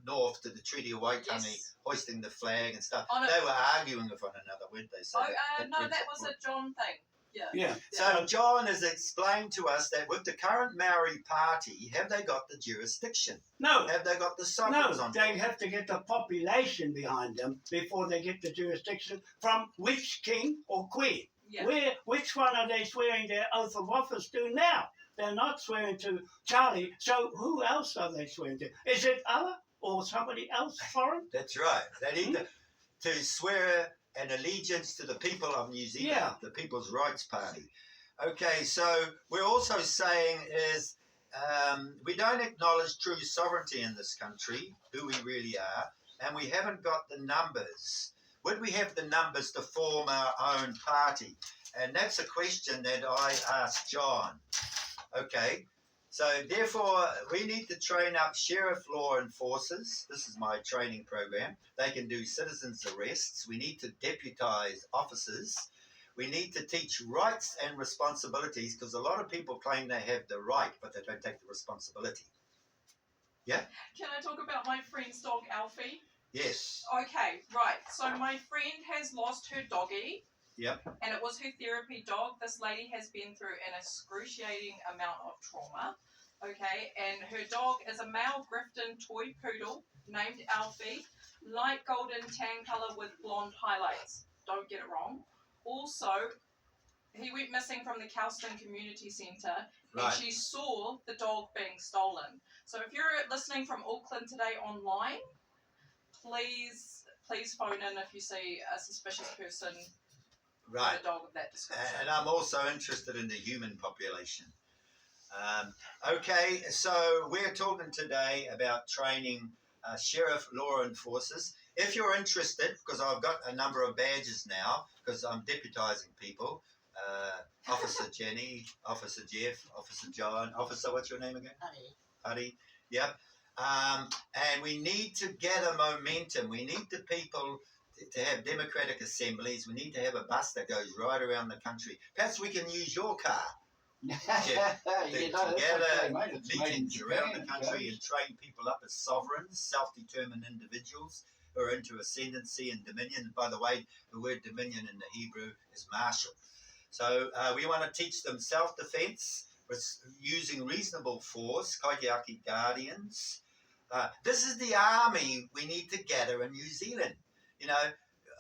north to the Treaty of Waitangi, Yes. hoisting the flag and stuff, On a- they were arguing with one another, weren't they? So Oh, no, brings that up was point. a John thing. Yeah. Yeah. So John has explained to us that with the current Maori party, have they got the jurisdiction? No. Have they got the No, sovereigns on they board? have to get the population behind them before they get the jurisdiction from which king or queen. Yeah. Which one are they swearing their oath of office to now? They're not swearing to Charlie, so who else are they swearing to? Is it Allah or somebody else foreign? That's right. They need to swear an allegiance to the people of New Zealand, Yeah. the People's Rights Party. Okay, so we're also saying is we don't acknowledge true sovereignty in this country, who we really are, and we haven't got the numbers. Would we have the numbers to form our own party? And that's a question that I asked John. Okay, so therefore we need to train up sheriff law enforcers. This is my training program. They can do citizens arrests. We need to deputise officers. We need to teach rights and responsibilities, because a lot of people claim they have the right, but they don't take the responsibility. Can I talk about my friend's dog, Alfie? Yes. Okay, right. So my friend has lost her doggy. Yep. And it was her therapy dog. This lady has been through an excruciating amount of trauma. Okay, and her dog is a male Grifton toy poodle named Alfie, light golden tan colour with blonde highlights. Don't get it wrong. Also, he went missing from the Kelston Community Centre, and Right. she saw the dog being stolen. So if you're listening from Auckland today online, please phone in if you see a suspicious person Right. with a dog of that description. And I'm also interested in the human population. Okay, so we're talking today about training sheriff law enforcers. If you're interested, because I've got a number of badges now, because I'm deputising people, Officer Jenny, Officer Jeff, Officer John, Officer, what's your name again? Huddy, yep. And we need to gather momentum. We need the people to have democratic assemblies. We need to have a bus that goes right around the country. Perhaps we can use your car. You They know, that's gather okay, mate. It's made in meetings around the Japan, country James. and train people up as sovereigns, self-determined individuals who are into ascendancy and dominion. And by the way, the word dominion in the Hebrew is martial. So we want to teach them self-defense using reasonable force, kaitiaki guardians. This is the army we need to gather in New Zealand. You know,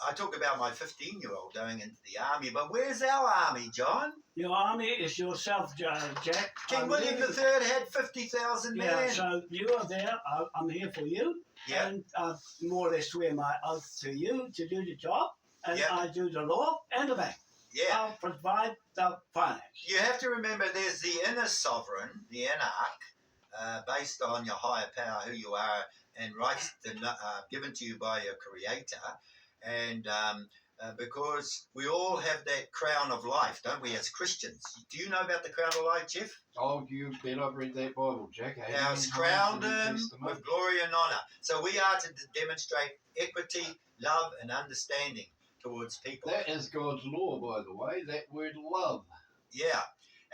I talk about my 15-year-old going into the army, but where's our army, John? Your army is yourself, Jack. King I'm William here- III had 50,000 men. Yeah, so you are there. I'm here for you. Yeah. And I more or less swear my oath to you to do the job. And Yeah. I do the law and the bank. Yeah. I'll provide the finance. You have to remember there's the inner sovereign, the anarch, based on your higher power, who you are, and rights given to you by your creator. And because we all have that crown of life, don't we, as Christians? Do you know about the crown of life, Jeff? Oh, you bet I've read that Bible, Jack. Now it's crowned him with glory and honor. So we are to demonstrate equity, love, and understanding towards people. That is God's law, by the way, that word love. Yeah.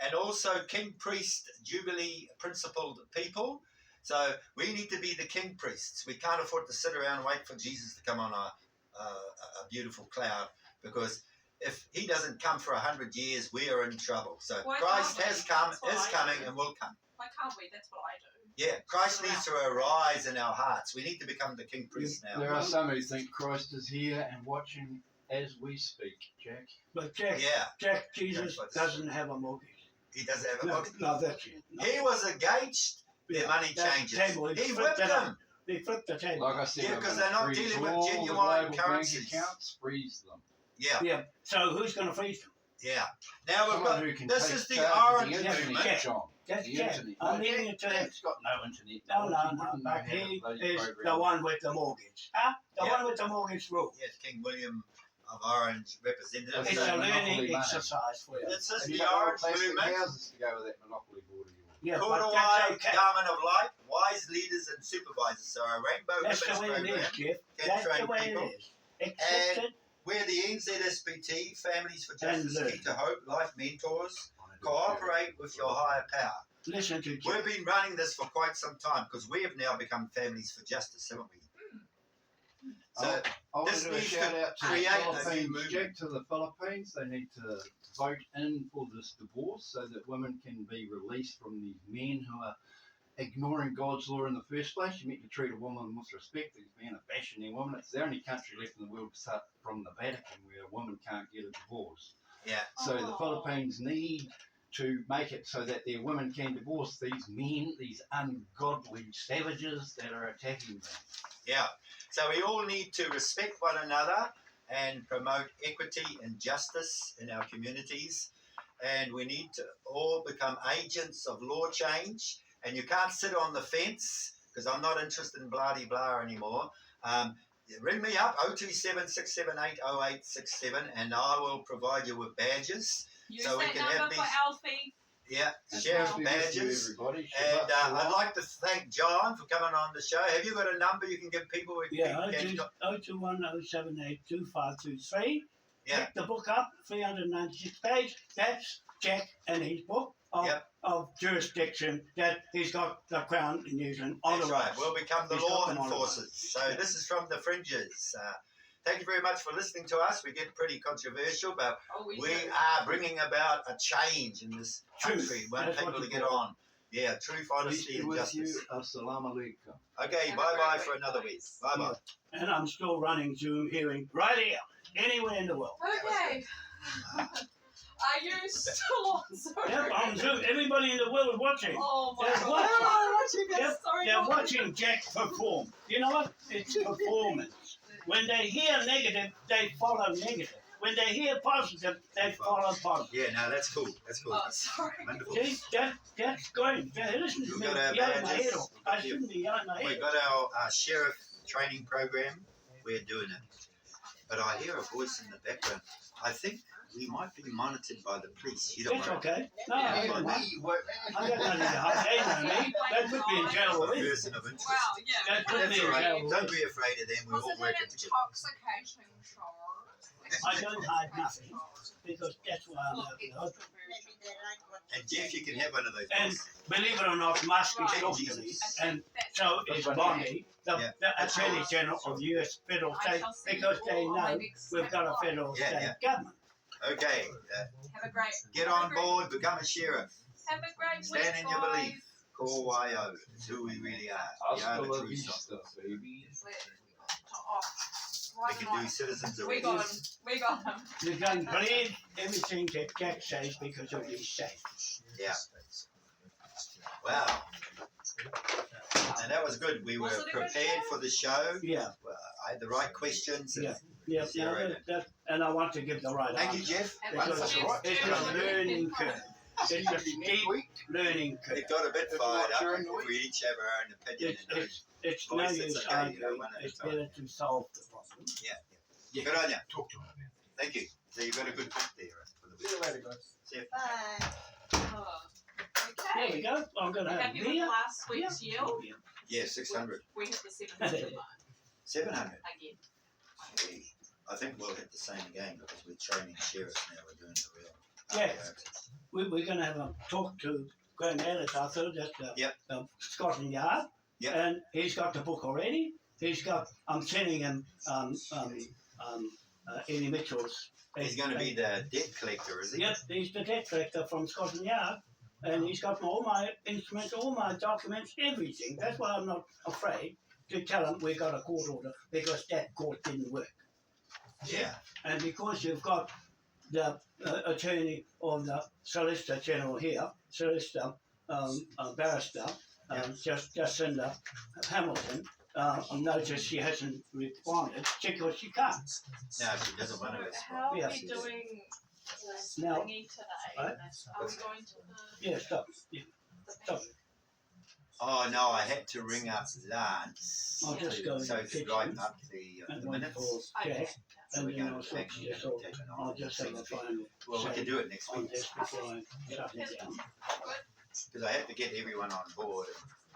And also king, priest, jubilee principled people. So we need to be the king priests. We can't afford to sit around and wait for Jesus to come on a beautiful cloud, because if he doesn't come for 100 years, we are in trouble. So Why Christ can't we? has come, That's what is I coming, do. and will come. Why can't we? That's what I do. Yeah, Christ needs to arise in our hearts. We need to become the king priest now. There are some who think Christ is here and watching as we speak, Jack. But Jack, Yeah, Jesus That's- doesn't have a mortgage. he doesn't have a No, mortgage. no, that's it. No. He was engaged. Their Yeah, money that changes. table, He flipped whipped it up. them. They flipped the table. Like I said, Yeah, I'm 'cause gonna they're not freeze dealing with all the genuine global currencies. bank accounts, freeze them. Yeah, Yeah. So who's going to freeze them? yeah. Now we've Someone got. who can This take is the charge of orange the Yeah, internet, movement. yeah. John. That's The Jack. internet. I'm No, leaving it to him. Jack's got no internet. No, knowledge. no, He no. wouldn't know But how to he bloody is program the it. one with the mortgage. Huh? The Yeah. one with the mortgage rule. Yes, King William of Orange representative. That's It's So a monopoly learning money. exercise for you. This is Have you the got all orange plastic movement. houses to go with that monopoly board of yours? Yeah, Called but away, that's okay. Garment of Light, wise leaders and supervisors. So a rainbow That's ribbons the way it program. is, Jeff. can That's the train way people. it is. Accept it. We're the NZSPT, Families for And Justice, learn. Key to Hope, Life Mentors. Cooperate with your higher power. Listen to We've Jeff. been running this for quite some time because we have now become Families for Justice, haven't we? So I want this to do a needs to shout out to create the a new Philippines, movement. Jack, to the Philippines. They need to vote in for this divorce so that women can be released from these men who are ignoring God's law in the first place. You meant to treat a woman with respect. These men are bashing their women. It's the only country left in the world apart from the Vatican where a woman can't get a divorce. yeah, So the Aw. Philippines need to make it so that their women can divorce these men, these ungodly savages that are attacking them. yeah. So we all need to respect one another and promote equity and justice in our communities. And we need to all become agents of law change. And you can't sit on the fence, because I'm not interested in blah de blah anymore. Ring me up, 027 678 0867, and I will provide you with badges. Use So we that can number have for these- Alfie. Yeah, And sheriff thank you with you, badges. everybody. And Shabbat I'd shalom. like to thank John for coming on the show. Have you got a number you can give people? Where Yeah, people can 021-078-2523. Yeah. Pick the book up, 396 pages. That's Jack and his book of, Yep. of jurisdiction that he's got the Crown in New Zealand on That's the right. rise. We'll become the He's law got them on the enforcers. So Yeah. this is from the fringes. Thank you very much for listening to us. We get pretty controversial, but Oh, we we do. are bringing about a change in this Truth. country. We want That's what people to you get call it. on. Yeah, truth, Peace honesty, be and with justice. you. Assalamu alaikum. Okay, Have a bye bye great for week, another week. boys. Bye bye. And I'm still running Zoom hearing right here, anywhere in the world. Okay. Are you still on Zoom? Yep, on Zoom. Everybody in the world is watching. Oh my They're god. watching. Oh, watching us. Yep, Sorry. They're guys. watching Jack perform. You know what? It's performance. When they hear negative, they follow negative. When they hear positive, they follow positive. Yeah, no, that's cool. That's cool. Oh, sorry. Wonderful. See, that's going. Listen to You've me got our yelling my badges. head off. I shouldn't be yelling my We've head. got our sheriff training program. We're doing it. But I hear a voice in the background. I think we might be monitored by the police. You don't That's worry. okay. No, Yeah, I And don't mind. we were- I got nothing to hide. They know me. They put me in jail I'm a already. person of interest. Wow, yeah. That put That's me in all right. jail. Don't be afraid of them. We're Was all it working an together. intoxication charge? I don't hide nothing because that's why I'm out there. Maybe they like what And Jeff, you can have one of those. And books. believe it or not, Musk is Right. talking to me, and That's so is Bondi, Yeah. the Attorney General of the US federal I state, shall see you because they all on my know next we've got a webinar. federal Yeah, state government. Okay, Have a great. get have a on great- board, become a sheriff. Have a great Stand week, in your guys. belief. Core YO. It's who we really are. We are Hasta the la true vista, song. baby. Oh, We right can on. do citizens We arrest. got him. We got him. You can believe everything that Jack says because you'll be safe. Yeah. Wow. And that was good. We were Was it a good prepared show? for the show. Yeah, I had the right questions. And yeah, yeah. Zero. And I want to give the right Thank you, answer. Jeff. And Because that's all right. it's Jeff's a learning curve. It's a Next steep week. learning curve. It got a bit If fired not up. during the We each have our own opinion. It's no Voice, it's use okay, arguing. one at a It's time. better to solve the problem. Yeah. Good on you. Talk to him. Thank you. So you've got a good book there for the See you later, guys. Bye. Oh, There we okay. go. I'm going to have Happy with beer. last week's yield? Yeah, 600. We hit the 700 mark 700. again. Hey, I think we'll hit the same again because we're training sheriffs now. We're doing the real. Yeah. We're going to have a talk to Graham Ellis, Arthur, at Yep. Scotland Yard. Yep. And he's got the book already. I'm sending him Eddie Mitchell's. He's going to be the debt collector, is he? Yep, he's the debt collector from Scotland Yard. And he's got all my instruments, all my documents, everything. That's why I'm not afraid to tell him we got a court order because that court didn't work. Yeah. And because you've got the attorney or the Solicitor General here, Solicitor Barrister, Jacinda Hamilton, notice she hasn't responded because she can't. No, she doesn't want to respond. How are Yes, we it is. doing this Now- thingy today? Right. Are we going to the, Yeah, stop. Yeah, the stop. Oh, no, I had to ring up Lance I'll just go in so the to kitchen write up the and wait minutes. for Okay. Jack, So and we're then going I'll to switch take this off. I'll just have a final Well, we say can do it next on week this before I shut it down. because I have to get everyone on board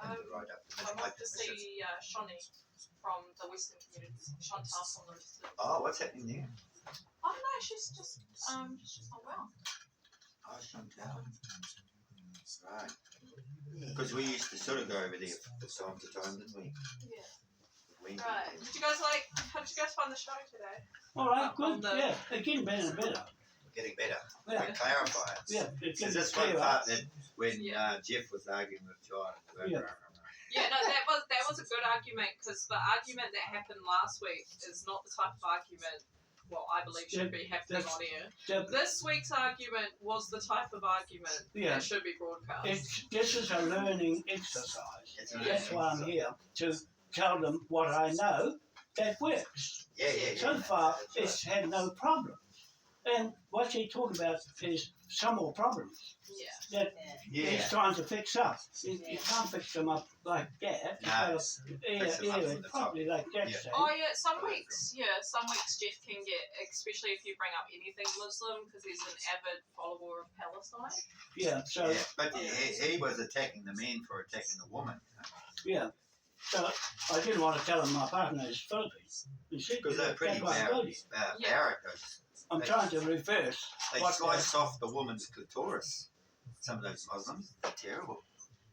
and write up the I'm minutes. off to see Shawnee from the Western Communities. Chantal from the Western. Oh, what's happening there? Oh no, she's just oh wow. Oh, Chantal. Right. Because we used to sort of go over there from time to time, didn't we? Yeah. Wendy. Right. How did you guys find the show today? All right, On good. the- Yeah, it's getting better and better. Getting better. Yeah, We clarify it. yeah, it's Is getting this one clearer. part that when Yeah. Jeff was arguing with John? Yeah. Yeah, no, that was a good argument because the argument that happened last week is not the type of argument. Well, I believe should be happening on air. So This week's argument was the type of argument Yeah. that should be broadcast. this is a learning exercise. It's a That's learning why I'm here to tell them what I know that works. Yeah. So far, That's right. it's had no problems. And what he talked about is some more problems Yeah. that Yeah. he's trying to fix up. You can't fix them up like that. No, Fix them up from the top. probably like Jack Yeah. said. Oh yeah, some weeks Jeff can get, especially if you bring up anything Muslim, because he's an avid follower of Palestine. Yeah, so Yeah, but he was attacking the men for attacking the woman. yeah. So I didn't want to tell him my partner is Philippine. You see, Because they're pretty that's why I told you. barrackers. I'm trying to reverse. They What slice off the woman's clitoris. Some of those Muslims, they're terrible.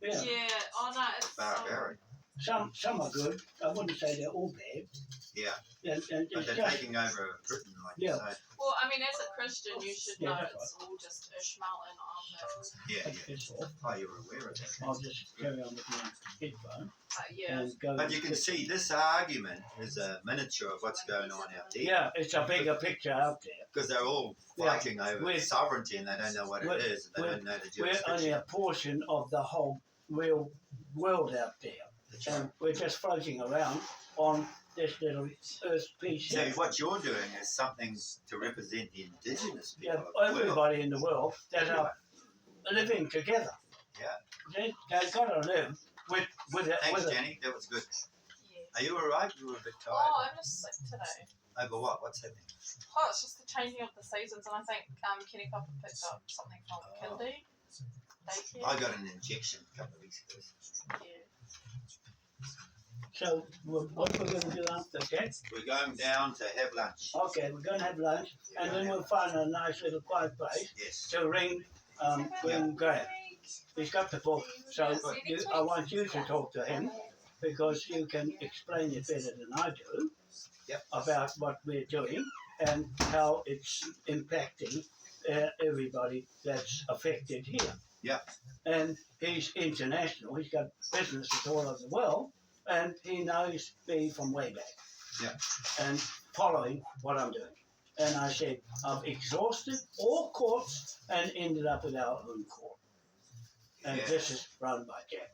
Yeah. Oh no, it's Barbaric. Some are good. I wouldn't say they're all bad. Yeah, And but it's they're just taking over Britain, like Yeah. you say. well, I mean, as a Christian, you should Yeah, know that's it's all just Ishmael and Ahmed. Yeah, it's off. Oh, you were aware of that. I'll just carry on with my headphone Yeah. and go. But you can see this argument is a miniature of what's going on out there. Yeah, it's a bigger picture out there. Because they're all Yeah. fighting over We're- sovereignty and they don't know what it we're- is. They don't know the We're only jurisdiction. a portion of the whole real world out there. That's right. And we're just floating around on this little earth piece So here. what you're doing is something to represent the indigenous people Yeah, of the world. everybody in the world that are living together. Yeah. They've got to live with Thanks, a Jenny. That was good. Yeah. Are you alright? You were a bit tired. Oh, I'm just sick today. Over what? What's happening? Oh, it's just the changing of the seasons, and I think Kenny Papa picked up something from Oh. Kindy. Daycare. I got an injection a couple of weeks ago. Yeah. So what we're going to do after that? We're going down to have lunch. Okay, we're going to have lunch, and then we'll find a nice little quiet place Yes. to ring Graham. He's got the book, so I want you to talk to him because you can explain it better than I do about what we're doing and how it's impacting everybody that's affected here. Yeah. And he's international. He's got businesses all over the world, and he knows me from way back. Yeah. And following what I'm doing. And I said, I've exhausted all courts and ended up with our own court. And this is run by Jack.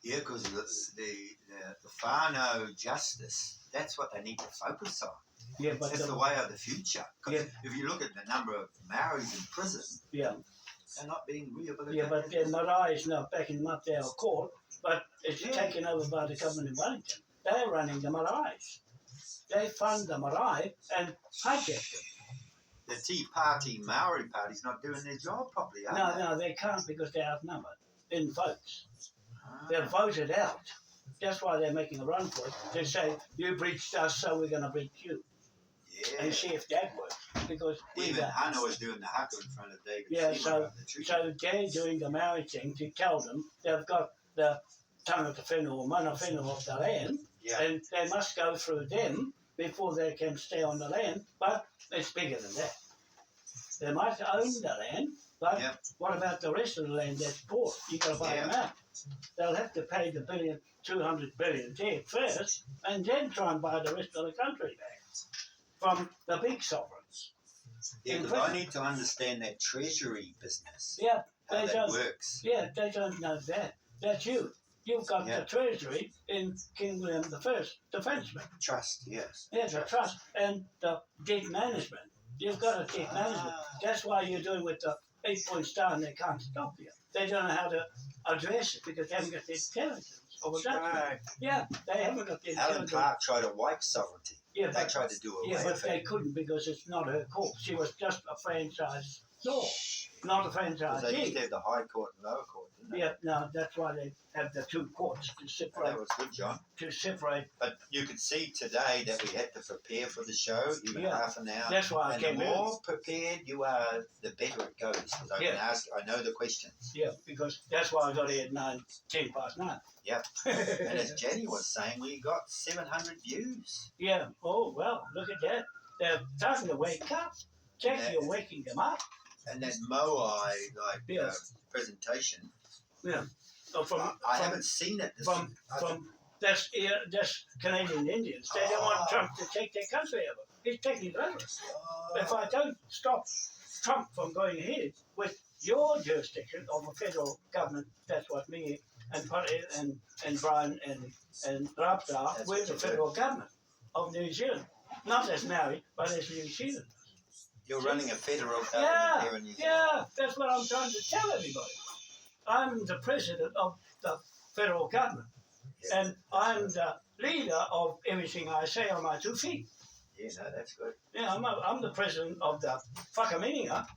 Yeah, because the whānau justice, that's what they need to focus on. Yeah, but That's the way of the future. 'Cause if you look at the number of Maoris in prison, they're not being rehabilitated. Yeah, but the marae is not backing them up to our court, but it's taken over by the government in Wellington. They're running the maraes. They fund the marae and hijack them. The Tea Party, Maori Party's not doing their job properly, are they? No, they can't because they're outnumbered in votes. They're voted out. That's why they're making a run for it. They say, you breached us, so we're going to breach you. Yeah. And see if that works. Because Even Hannah was doing the haka in front of David. Yeah, Seaman on the tree. they're doing the Maori thing to tell them they've got the tangata whenua or mana whenua of the land, and they must go through them before they can stay on the land, but it's bigger than that. They might own the land, but what about the rest of the land that's bought? You've got to buy them out. They'll have to pay the 200 billion debt first, and then try and buy the rest of the country back from the big sovereigns. Yeah, because I need to understand that treasury business. Yeah, how they that don't. works. Yeah, they don't know that. That's you. You've got the treasury in King William I, defenceman. Trust, yes. Yeah, the trust and the debt management. You've got a debt management. That's why you're doing with the 8-point star, and they can't stop you. They don't know how to address it because they haven't got the intelligence. Right. Yeah, they haven't got the Alan intelligence. Clark tried to wipe sovereignty. Yeah, They tried to do away Yeah, but with they it. couldn't because it's not her court. She was just a franchise law, not a Because they used franchisee. to have the High Court and Lower Court, didn't they? Yeah, no, that's why they have the two courts to And separate. that was good, John. To separate. But you could see today that we had to prepare for the show, even Yeah. half an hour. That's why I And came the in. more prepared you are, the better it goes. Because I can ask, I know the questions. Yeah, because that's why I got here at 9:10 past 9. Yeah. And as Jenny was saying, we got 700 views. Yeah. Oh well, look at that. They're starting to wake up. Jack, Yeah. you're waking them up. And that Moai presentation, Oh, I haven't seen it. From that's Canadian Indians. They don't want Trump to take their country over. He's taking it over. If I don't stop Trump from going ahead with your jurisdiction of the federal government, that's what me and Brian and Rapta, we're the federal government of New Zealand. Not as Maori, but as New Zealand. You're running a federal government here in New Zealand. Yeah, that's what I'm trying to tell everybody. I'm the president of the federal government, and I'm the leader of everything I say on my 2 feet. Yeah, no, that's good. Yeah, I'm the president of the Whakamininga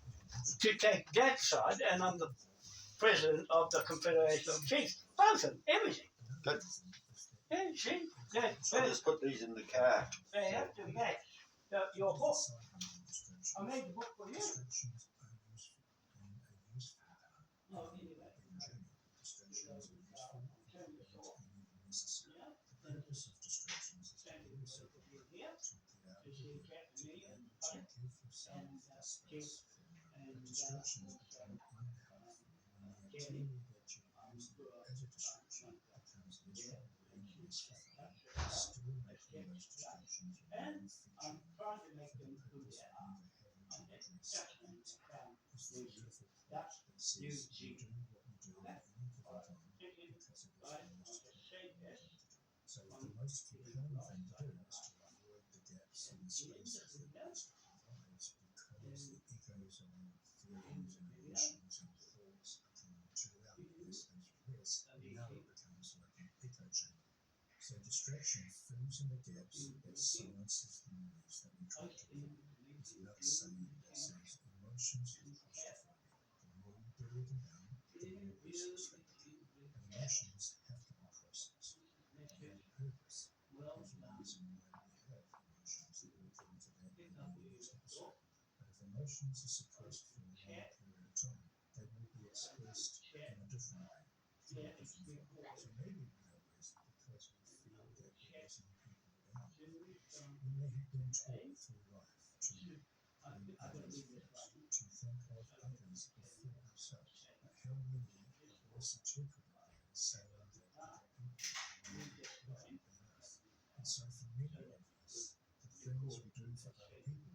to take that side, and I'm the president of the Confederation of Chiefs. Both of them, everything. Good. Yeah, see? I'll just put these in the car. They have to match your book. I made the book for you. No, anyway. And I'm trying to make them who they are. I'm making judgments about that's Eugene. That's what I'm thinking, right? I'll just say this. So the most compelling thing to do is to avoid the gaps in the space that arise because the echoes of feelings and emotions and thoughts are drawn to our voice and rest now it becomes like an echo chamber. So distraction fills in the gaps that silences the noise that we try to fill. It's another saying that says emotions are claustrophobic. The more you bury them down, the more we succeed. And emotions have to be processed. emotions are suppressed for a long period of time, they will be expressed in a different way through a different form. So maybe we don't rest because we feel that we're letting people down. We may have been taught through life to put others first, to think of others before ourselves. But how many have misinterpreted that as saying that other people are more important than us? And so for many of us, the things we do for other people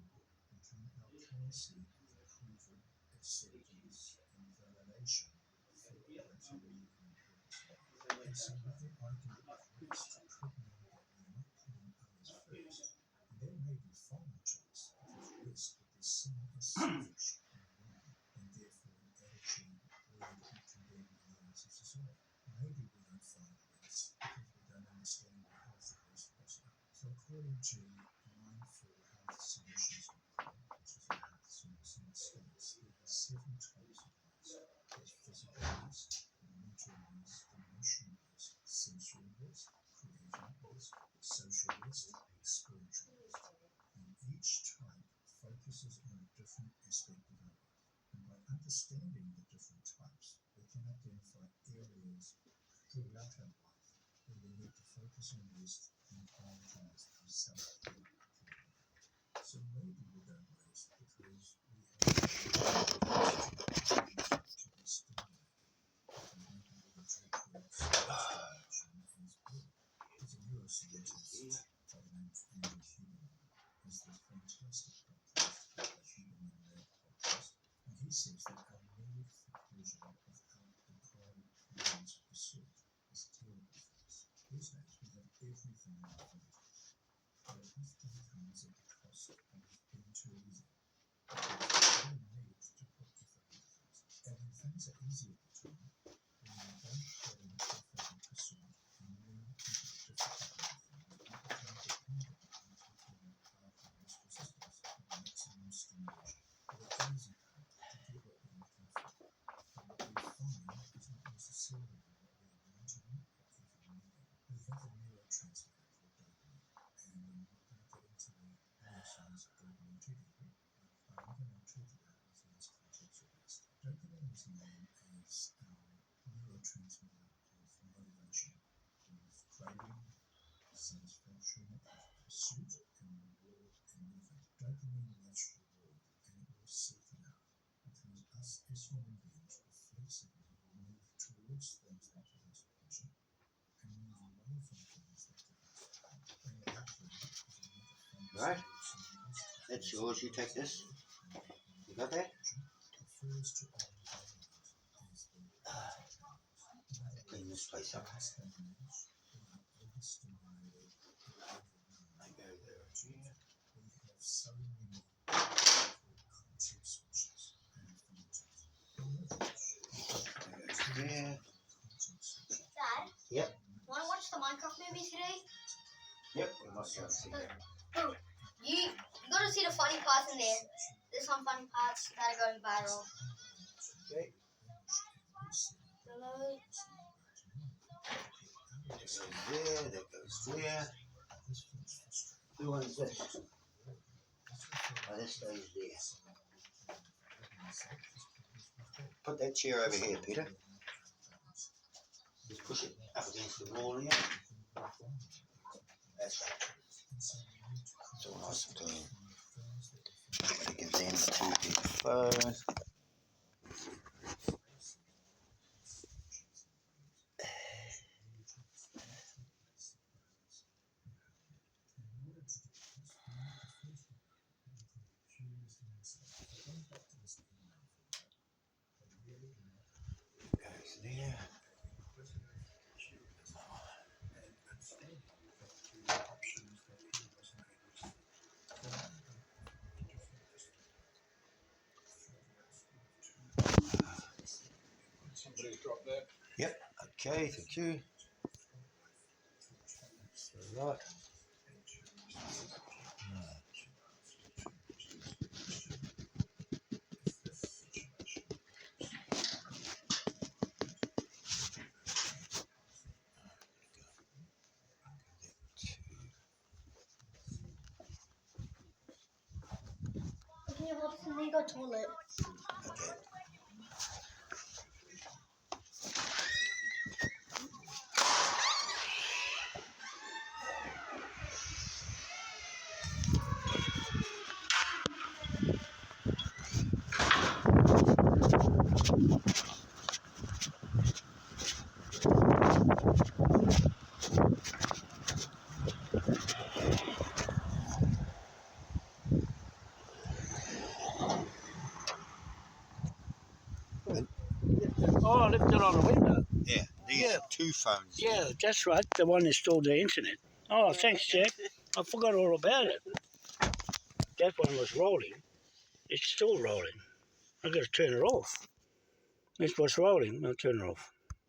become our currency of approval, acceptance, and validation for greater meaning and purpose. And so with the idea of rest could mean that we're not putting others first. And that may be fine to us because rest would be seen as selfish and wrong, and therefore an attitude where we condemn the others of society. Maybe we don't find rest because we don't understand the health of rest possible. So according to Mindful Health Solutions, which is a health service in the States, there are 7 types of rest. There's physical rest, mental rest, emotional rest, sensory rest, creative rest, social rest, and spiritual rest. And each type focuses on a different aspect of our life. And by understanding the different types, we can identify areas throughout our life where we need to focus on rest and prioritize our self-care. So maybe we don't rest because we have to be stimulated. And maybe we interpret stimulation as good. There's a neuroscientist by the name of Andy Huberman. Has this fantastic podcast called the Huberman Lab podcast. And he says that our need for pleasure without the prior means of pursuit is terrible for us. These days we have everything in our fingertips. But it often comes at the cost of being too easy. Because we need to put effort into things. And when things are easier to do, when we don't put in effort and pursuit and lean into the difficulty of things, we become dependent on taking powerful resistance of maximum stimulation, or the easy path to get what we're looking for. But what we find is not necessarily what we are wanting or even needing. We have a neurotransmitter called dopamine, and I'm not going to get into the neuroscience of dopamine too deeply, but I'm going to talk about it within this context of rest. Dopamine is known as our neurotransmitter of motivation, of craving, satisfaction, of pursuit, and reward and movement. Dopamine loves reward, and it will seek it out, because us as human beings reflexively will move towards things that give us pleasure and move away from things that give us pain. And it actually is another famous Right. neuroscientist. That's yours. You take this. You got that? Refers to our environment as the antidote. Clean this place up. We are overstimulated and overwhelmed. I go there. We have so many content switches and filters. Yeah. Dad? Yep. Want to watch the Minecraft movie today? Yep. We must go and see that. You gotta see the funny parts in there. There's some funny parts that are going viral. Okay. Hello? That goes there. That goes there. Who owns this? Oh, this stays there. Put that chair over here, Peter. Just push it up against the wall here. That's right. It's all nice and clean. To give them the 2 big phones. Goes there. Somebody's dropped that. Yep. Okay. Thank you. That's a lot. Can you hold and then you got toilet. Okay. Oh, I left it on the window. Yeah, these Yeah. are 2 phones. Yeah, that's right. The one that stole the internet. Oh, thanks, Jack. I forgot all about it. That one was rolling. It's still rolling. I got to turn it off. It was rolling. I'll turn it off.